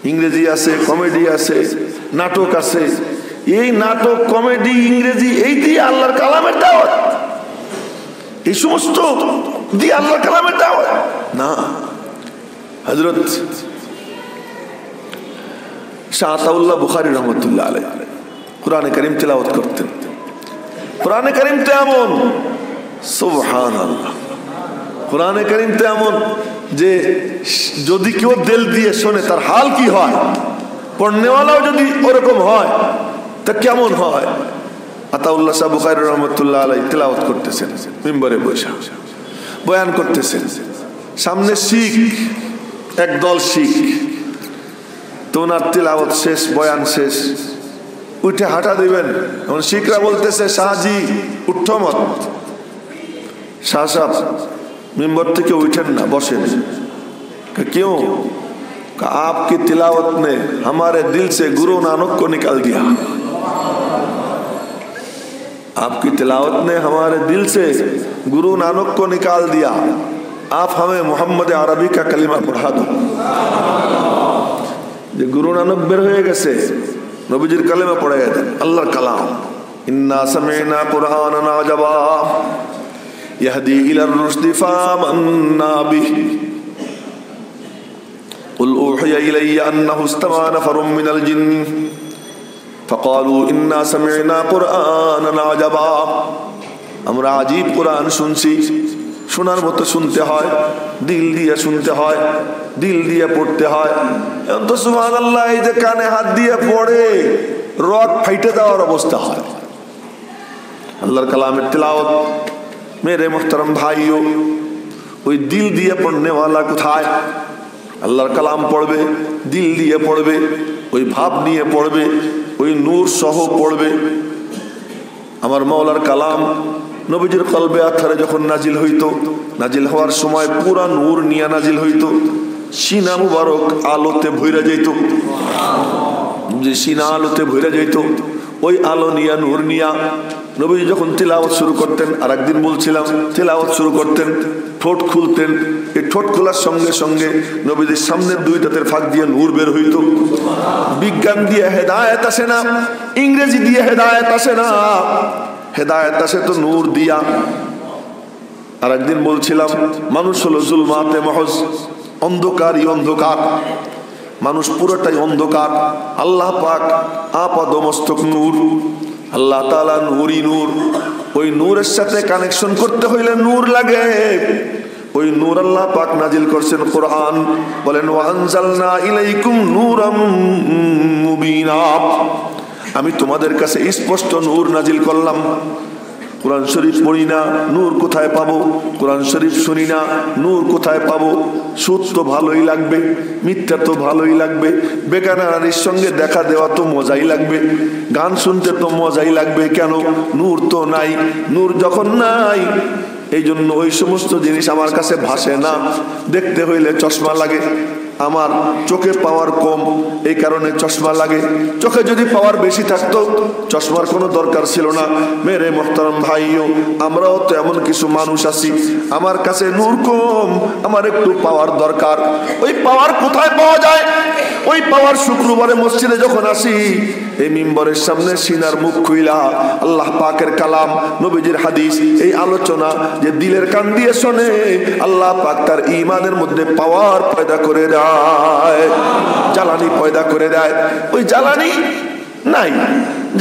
ইংরেজি আছে, কমেডি আছে, নাটক আছে। এই নাটক, কমেডি, ইংরেজি এই দিয়ে আল্লাহর কালামের দাওয়াত, এই সমস্ত দিয়ে আল্লাহর কালামের দাওয়াত না। হযরত শাহ আতাউল্লাহ বুখারী রহমাতুল্লাহ আলাইহি কুরআনে কারীম তেলাওয়াত করতেন। কুরআনে কারীম তো এমন, সুবহানাল্লাহ, কুরআনে কারীম তো এমন যে যদি কেউ দিল দিয়ে শোনে তার হাল কি হয়, পড়নেওয়ালাও যদি ওরকম হয় তা কেমন হয়। আতাউল্লাহ শাহ বুখারী রহমাতুল্লাহ আলাইহি তেলাওয়াত করতেছেন, মিম্বরে বসে বয়ান করতেছেন। সামনে শিখ, একদল শিখ। তো ওনার তেলাওয়াত শেষ, বয়ান শেষ, উঠে হাঁটা দিবেন। এখন শিখরা বলতেছে শাহজি উঠো মত। শাহ সাহেব মিম্বর থেকে উঠেন না, বসেন। क्यों? आपकी तिलावत ने हमारे दिल से गुरु नानक को निकाल दिया। आपकी तिलावत ने हमारे दिल से गुरु नानक को निकाल दिया। आप हमें मोहम्मद अरबी का कलिमा पढ़ा दो। যে গুরু নানক বের হয়ে গেছে, নবীজির কালেমা পড়াইয়া দেন, আল্লাহর কালাম। ইন্না সামি'না কুরআনান আজাবা ইয়াহদি ইলার রুশদি ফামান্না বিহি কুল উহিয়া ইলাইয়া আন্নাহু ইসতামা নাফারুম মিনাল জিন ফাকালু ইন্না সামি'না কুরআনান আজাবা। আমরা আজীব কোরআন শুনছি। শোনার মতো শুনতে হয়, দিল দিয়ে শুনতে হয়, দিল দিয়ে পড়তে হয়। এখন তো সুবহানাল্লাহ, এই যে কানে হাত দিয়ে পড়ে রক ফাইটে দেওয়ার অবস্থা হয়। আল্লাহর কালামের তিলাওয়াত মেরে মুহতারাম ভাইও, ওই দিল দিয়ে পড়নে ওয়ালা কোথায়? আল্লাহর কালাম পড়বে, দিল দিয়ে পড়বে, ওই ভাব নিয়ে পড়বে, ওই নূর সহ পড়বে। আমার মাওলার কালাম নবীজির কলবে আথারে যখন নাজিল হইতো, নাজিল হওয়ার সময় পুরা নূর নিয়ে নাজিল হইতো। সিনা মুবারক আলোতে ভইরা যেত, যে সিনা আলোতে ভইরা যেত, ওই আলো নিয়া নূর নিয়া নবীজি যখন তিলাওয়াত শুরু করতেন, আর একদিন বলছিলাম তিলাওয়াত শুরু করতেন, ঠোঁট খুলতেন। এই ঠোঁট খোলার সঙ্গে সঙ্গে নবীজির সামনের দুই দাঁতের ফাঁক দিয়ে নূর বের হইত। বিজ্ঞান দিয়ে হেদায়েত আসে না, ইংরেজি দিয়ে হেদায়েত আসে না, হেদায়েত আসে তো নূর দিয়া। আর একদিন বলছিলাম মানুষ হলো জুলমাতে মহজ, অন্ধকারই অন্ধকার, মানুষ পুরোটাই অন্ধকার। আল্লাহ পাক আপাদমস্তক নূর, আল্লাহ তাআলা নূরই নূর। ওই নূরের সাথে কানেকশন করতে হইলে নূর লাগে। ওই নূর আল্লাহ পাক নাজিল করছেন কোরআন। বলেন ওয়া আনজালনা ইলাইকুম নূরাম মুবিনা, আমি তোমাদের কাছে স্পষ্ট নূর নাজিল করলাম। কোরআন শরীফ পড়ি না, নূর কোথায় পাবো? কোরআন শরীফ শুনি না, নূর কোথায় পাবো? সুদ তো ভালোই লাগবে, মিথ্যা তো ভালোই লাগবে, বেগানা নারীর সঙ্গে দেখা দেওয়া তো মজাই লাগবে, গান শুনতে তো মজাই লাগবে, কেন? নূর তো নাই। নূর যখন নাই, এই জন্য ওই সমস্ত জিনিস আমার কাছে ভাসে না। দেখতে হইলে চশমা লাগে, আমার চোখে পাওয়ার কম, এই কারণে চশমা লাগে। চোখে যদি পাওয়ার বেশি থাকতো চশমার কোনো দরকার ছিল না। মেরে মোহতারাম ভাইও, আমরাও তো এমন কিছু মানুষ আছি, আমার কাছে নূর কম, আমার একটু পাওয়ার দরকার। ওই পাওয়ার কোথায় পাওয়া যায়? ওই পাওয়ার শুক্রবারে মসজিদে যখন আসি, এই মিম্বরের সামনে সিনার মুখ খুইলা আল্লাহ পাকের কালাম, নবীজির হাদিস, এই আলোচনা যে দিলের কান দিয়ে শোনে, আল্লাহ পাক তার ঈমানের মধ্যে পাওয়ার পয়দা করে দেয়, জ্বালানি পয়দা করে দেয়। ওই জ্বালানি নাই,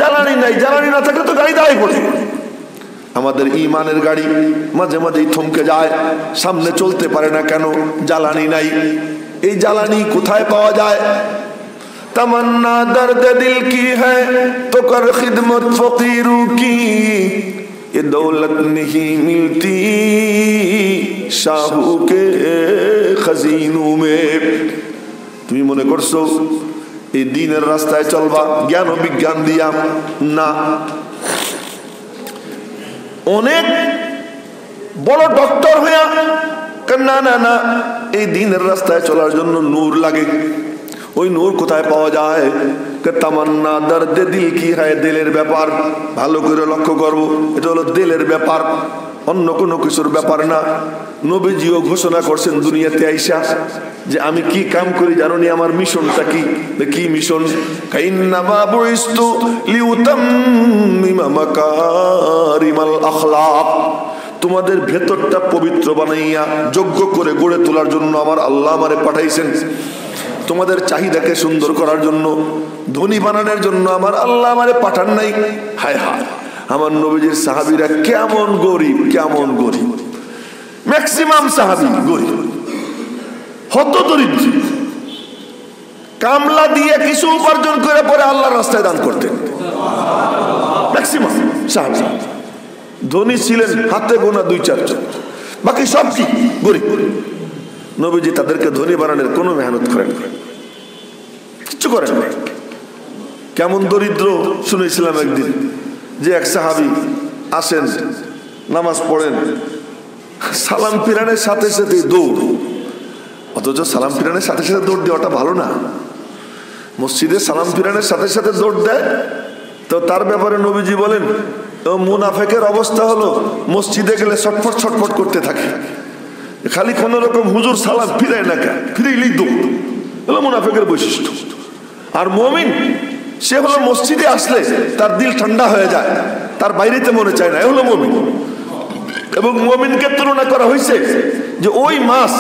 জ্বালানি নাই, জ্বালানি না থাকলে তো গাড়ি দাঁড়াই পড়ে। আমাদের ঈমানের গাড়ি মাঝে মাঝেই থমকে যায়, সামনে চলতে পারে না, কেন? জ্বালানি নাই। এই জ্বালানি কোথায় পাওয়া যায়? तमन्ना दर्द दिल की है तो कर खिदमत फकीरों की, ये दौलत नहीं मिलती शाहू के खजीनों में। তুমি মনে করছো এই দ্বীনের রাস্তায় চলবা জ্ঞান ও বিজ্ঞান দিয়া? না। অনেক বড় ডক্টর হইয়া না না না, এই দ্বীনের রাস্তায় চলার জন্য নূর লাগে। ওই নূর কোথায় পাওয়া যায়? তামান্না দর্দে দিল কি হয়, দিলের ব্যাপার। ভালো করে লক্ষ্য করবো, এটা হলো দিলের ব্যাপার, অন্য কোনো কিছুর ব্যাপার না। নবীজিও ঘোষণা করছেন দুনিয়াতে আইসা যে আমি কি কাম করি জানো নি? আমার মিশনটা কি? কি মিশন? কাইন্নামা বুইস্তু লিউতাম্মিমা মাকারিমাল আখলাক, তোমাদের ভেতরটা পবিত্র বানাইয়া যোগ্য করে গড়ে তোলার জন্য আমার আল্লাহ আমারে পাঠাইছেন। তোমাদের চাহিদাকে সুন্দর করার জন্য, ধনী বানানোর জন্য আমার আল্লাহ আমারে পাঠান নাই। হায় হায়, আমার নবীজির সাহাবীরা কেমন গরিব, কেমন গরিব। ম্যাক্সিমাম সাহাবী গরিব, হত দরিদ্র। কামলা দিয়ে কিছু উপার্জন করে পরে আল্লাহর রাস্তায় দান করতেন। ম্যাক্সিমাম সাহাবী ধনী ছিলেন হাতে গোনা 2-4 জন, বাকি সব কি গরিব। নবীজি তাদেরকে ধনী বানানোর কোনো মেহনত করেন, কিচ্ছু করেন না। কেমন দরিদ্র শুনেছিলাম একদিন, যে এক সাহাবী আসেন, নামাজ পড়েন, সালাম ফিরানের সাথে সাথে দৌড়। অথচ সালাম ফিরানের সাথে সাথে দৌড় দেওয়াটা ভালো না। মসজিদে সালাম ফিরানের সাথে সাথে দৌড় দেয়, তো তার ব্যাপারে নবীজি বলেন মুনাফেকের অবস্থা হলো মসজিদে গেলে ছটফট ছটফট করতে থাকে, খালি কোন রকম হুজুর সালাম ফিরায় না, ফিরাইলেই দৌড়, হলো মুনাফেকের বৈশিষ্ট্য। আর মুমিন সে হলো মসজিদে আসলে তার দিল ঠান্ডা হয়ে যায়, তার বাইরেতে মনে চায় না, এ হলো মুমিন। এবং মুমিনকে তুলনা করা হয়েছে যে ওই মাছ,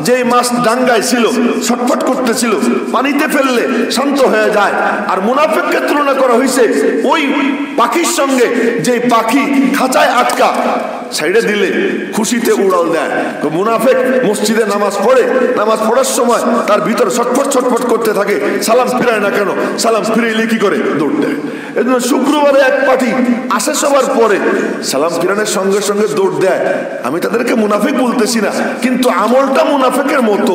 যে মাছ ডাঙ্গায় ছিল, ছটফট করতেছিল, পানিতে ফেললে শান্ত হয়ে যায়। আর মুনাফিককে তুলনা করা হয়েছে ওই পাখির সঙ্গে, যে পাখি খাঁচায় আটকা, সাইডে দিলে খুশিতে উড়াল দেয়। তো মুনাফিক মসজিদে নামাজ পড়ে, নামাজ পড়ার সময় তার ভিতর ছটফট ছটফট করতে থাকে, সালাম ফিরায় না কেন, সালাম ফিরাইলে কি করে, দৌড় দেয়। এজন্য শুক্রবারে এক পার্টি আসে সবার পরে, সালাম ফিরানোর সঙ্গে সঙ্গে দৌড় দেয়। আমি তাদেরকে মুনাফিক বলতেছি না, কিন্তু আমলটা মুনাফিকের মতো।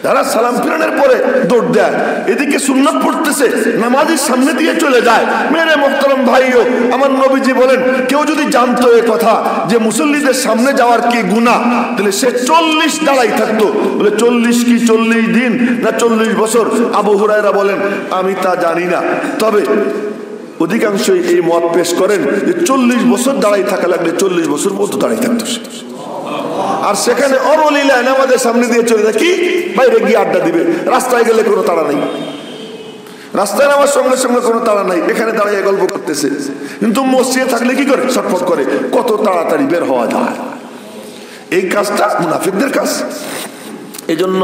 যারা সালাম ফিরানোর পরে দৌড় দেয়, এদিকে সুন্নাত পড়তেছে, নামাজের সামনে দিয়ে চলে যায়। মেরে মোহতারাম ভাইও, আমার নবীজি বলেন, কেউ যদি জানতো এ কথা যে মুসল্লিদের সামনে যাওয়ার কি গুনাহ, তাহলে সে 40 দাঁড়াই থাকতো। বলে 40 কি 40 দিন না 40 বছর? আবু হুরায়রা বলেন, আমি তা জানি না, তবে অধিকাংশই এই মত পেশ করেন যে 40 বছর দাঁড়াই থাকা লাগলে 40 বছর মতো দাঁড়াই থাকতো সে। আর সেখানে অবলীলায় আমাদের সামনে দিয়ে চলে যায়, কি বাইরে গিয়ে আড্ডা দিবে, রাস্তায় গেলে কোনো তাড়া নেই, রাস্তায় নামার সঙ্গে সঙ্গে কোনো তাড়া নাই, এখানে দাঁড়িয়ে গল্প করতেছে। কিন্তু মসজিদে থাকলে কি করে, ছটফট করে, কত তাড়াতাড়ি বের হওয়া যায়। এই কাজটা মুনাফিকদের কাজ। এই জন্য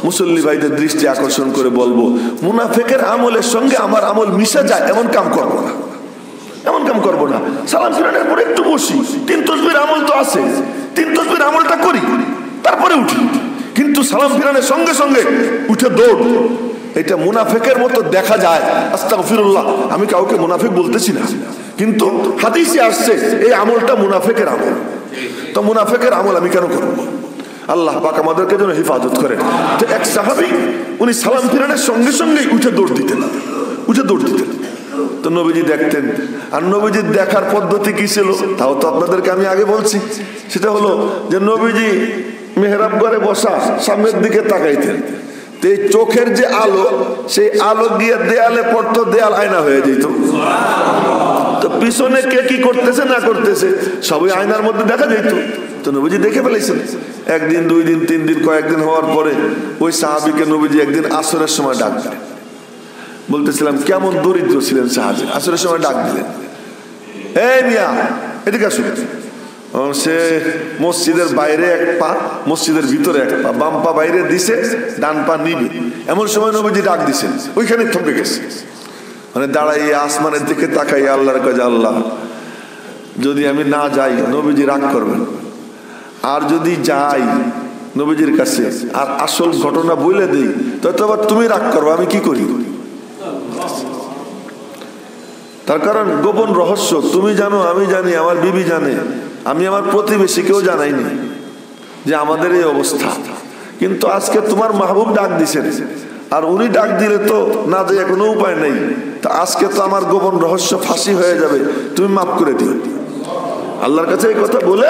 মুসল্লি ভাইদের দৃষ্টি আকর্ষণ করে বলবো, মুনাফিকের আমলের সঙ্গে আমার আমল মিশে যায় এমন কাম করবো না, এমন কাম করবো না। সালাম ফিরানোর পরে একটু বসি, 3 তাসবির আমল তো আছে, 3 তাসবির আমলটা করি, তারপরে উঠি। কিন্তু সালাম ফিরানোর সঙ্গে সঙ্গে উঠে দৌড়, এটা মুনাফিকের মতো দেখা যায়। আস্তাগফিরুল্লাহ, আমি কাউকে মুনাফিক বলতেছি না, কিন্তু হাদিসে আসছে এই আমলটা মুনাফিকের আমল। তো মুনাফিকের আমল আমি কেন করব? আল্লাহ পাক আমাদেরকে যেন হেফাজত করেন। তো এক সাহাবী, উনি সালাম ফিরানোর সঙ্গে সঙ্গেই উঠে দৌড় দিতেন, উঠে দৌড় দিতেন। তো নবীজি দেখতেন। আর নবীজির দেখার পদ্ধতি কি ছিল তাও তো আপনাদেরকে আমি আগে বলছি। সেটা হলো যে নবীজি মেহরাব ঘরে বসা, সামনের দিকে তাকাইতেন। তো এই চোখের যে আলো, সেই আলো গিয়ে দেয়ালে পড়তো, দেয়াল আয়না হয়ে যেত। তো পিছনে কে কি করতেছে না করতেছে সবই আয়নার মধ্যে দেখা যেত। তো নবীজি দেখে ফেলেছেন। একদিন, 2 দিন, 3 দিন, কয়েকদিন হওয়ার পরে ওই সাহাবীকে নবীজি একদিন আসরের সময় ডাক দিলেন। বলতেছিলাম কেমন দরিদ্র ছিলেন সাহাবী, আসরের সময় ডাক দিলেন, এই মিয়া এদিকে আসুন। সে মসজিদের বাইরে এক পা, মসজিদের ভিতরে এক পা, বাম পা বাইরে দিছে, ডান পা নিবে। এমন সময় নবীজি ডাক দিছেন, ওইখানে থমকে গেছে। মানে দাঁড়াই আসমানের দিকে তাকাই আল্লাহর কাছে, আল্লাহ যদি আমি না যাই নবীজি রাগ করবেন, আর যদি যাই নবীজির কাছে আর আসল ঘটনা বলে দিই তো আবার তুমি রাগ করবো, আমি কি করি? তার কারণ গোপন রহস্য তুমি জানো, আমি জানি, আমার বিবি জানে, আমি আমার প্রতিবেশীকেও জানাইনি যে আমাদের এই অবস্থা। কিন্তু আজকে তোমার মাহবুব ডাক দিছেন, আর উনি ডাক দিলে তো না যায় কোনো উপায় নেই। তা আজকে তো আমার গোপন রহস্য ফাঁসি হয়ে যাবে, তুমি মাফ করে দিও। আল্লাহর কাছে এই কথা বলে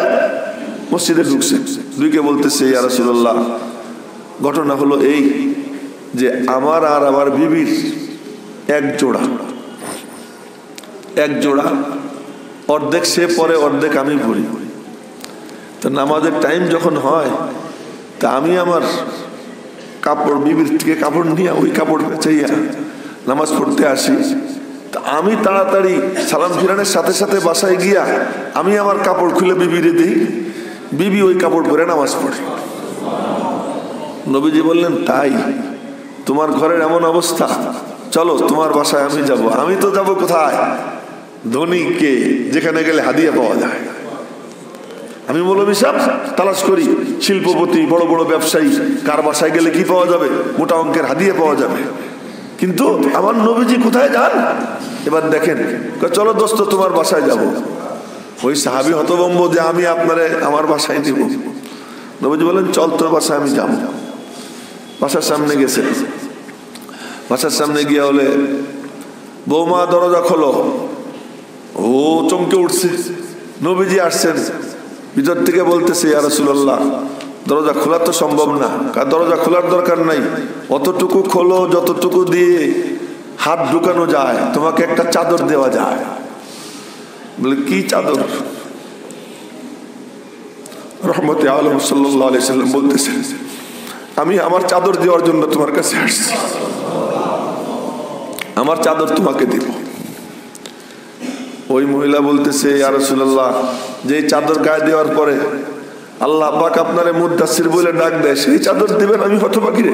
মসজিদে ঢুকছে। দুইকে বলতেছে, ইয়া রাসূলুল্লাহ, ঘটনা হলো এই যে আমার আর আমার বিবির এক জোড়া, অর্ধেক সে পরে, অর্ধেক আমি পড়ি। তো নামাজের টাইম যখন হয় তা আমি আমার কাপড়, বিবির থেকে কাপড় নিয়ে ওই কাপড় বেচাইয়া নামাজ পড়তে আসি। তা আমি তাড়াতাড়ি সালাম ফিরানোর সাথে সাথে বাসায় গিয়া আমি আমার কাপড় খুলে বিবিরে দিই, বিবি ওই কাপড় পরে নামাজ পড়ে। নবীজি বললেন, তাই তোমার ঘরের এমন অবস্থা, চলো তোমার বাসায় আমি যাব। আমি তো যাব কোথায়? ধনীকে যেখানে গেলে হাদিয়া পাওয়া যায়। আমি মৌলভী সাহেব তালাশ করি, শিল্পপতি, বড় বড় ব্যবসায়ী, কার বাসায় গেলে কি পাওয়া যাবে, মোটা অঙ্কের হাদিয়া পাওয়া যাবে। কিন্তু আমার নবীজি কোথায় যান? এবার দেখেন, চলো দোস্ত তোমার বাসায় যাব। ওই সাহাবী হতভম্ব যে আমি আপনারে আমার বাসায় নিব। নবীজি বলেন, চল তোর বাসায় আমি যাব। বাসার সামনে গেছেন, বাসার সামনে গিয়ে বলে, বৌমা দরজা খোলো। ও চমকে উঠছে, নবীজি আসছেন। ভিতর থেকে বলতেছে, ইয়া রাসূলুল্লাহ, দরজা খোলা তো সম্ভব না। দরজা খোলার দরকার নাই, অতটুকু খোলো যতটুকু দিয়ে হাত ঢুকানো যায়, তোমাকে একটা চাদর দেওয়া যায়। বলে, কি চাদর? রহমতে আলম সাল্লাল্লাহু আলাইহি সাল্লাম বলতেছেন, আমি আমার চাদর দেওয়ার জন্য তোমার কাছে আসছি। আমার চাদর তোমাকে দিব। ওই মহিলা বলতেছে, ইয়া রাসূলুল্লাহ, যে চাদর গায়ে দেওয়ার পরে আল্লাহ পাক আপনারে মুদ্দাসির বলে ডাক দেয়, সেই চাদর দিবেন? আমি হতবাকি রে।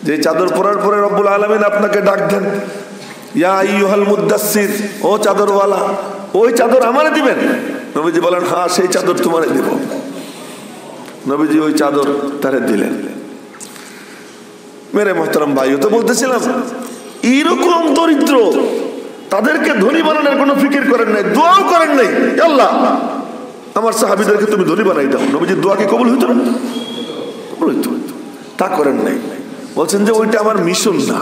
যে চাদর পরার পরে রব্বুল আলামিন আপনাকে ডাক দেন, ইয়া আইয়ুহাল মুদ্দাসির, ও চাদরওয়ালা, ওই চাদর আমারে দিবেন? নবীজি বলেন, হ্যাঁ, সেই চাদর তোমারে দিব। নবীজি ওই চাদর তারে দিলেন। মেরে মোহতারাম ভাইও তো বলতেছিলাম, এইরকম দরিদ্র তাদেরকে ধনী বানানোর কোনো ফিকির করেন নাই, দোয়াও করেন নাই, আল্লাহ আমার সাহাবীদেরকে তুমি ধনী বানাই দাও। নবীজির দোয়া কি কবুল হইতো না? কবুল হইতো। তা করেন নাই। বলছেন যে ওইটা আমার মিশন না,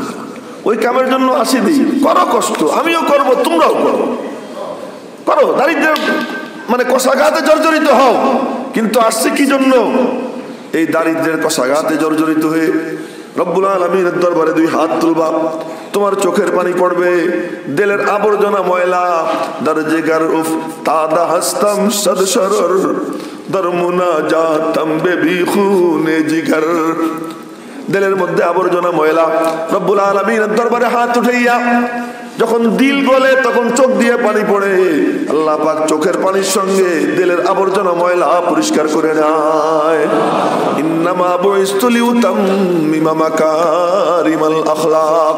ওই কামের জন্য আসিনি। করো কষ্ট, আমিও করব, তোমরাও করো, করো, দারিদ্র্যের মানে কষাঘাতে জর্জরিত হও, কিন্তু আসছে কি জন্য? এই দারিদ্র্যের কষাঘাতে জর্জরিত হয়ে রব্বুল আলামিনের দরবারে দুই হাত তুলবা, তোমার চোখের পানি পড়বে, দিলের আবর্জনা ময়লা দরজেগার উফ তাদা হস্তম সদসরর দরমুনা জাতম বেবি খুনে জিগর। দিলের মধ্যে আবর্জনা ময়লা, রব্বুল আলামিনের দরবারে হাত উঠাইয়া যখন দিল গলে তখন চোখ দিয়ে পানি পড়ে, আল্লাহ পাক চোখের পানির সঙ্গে দিলের আবর্জনা ময়লা পরিষ্কার করে নেয়। ইন্নামা বুইসতু লিউতাম্মিমা মাকারিমাল আখলাক,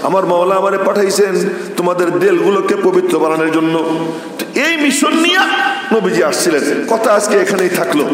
আমার মাওলা আমারে পাঠাইছেন তোমাদের দিলগুলোকে পবিত্র বানানোর জন্য। এই মিশন নিয়ে নবীজি আসছিলেন। কথা আজকে এখানেই থাকলো।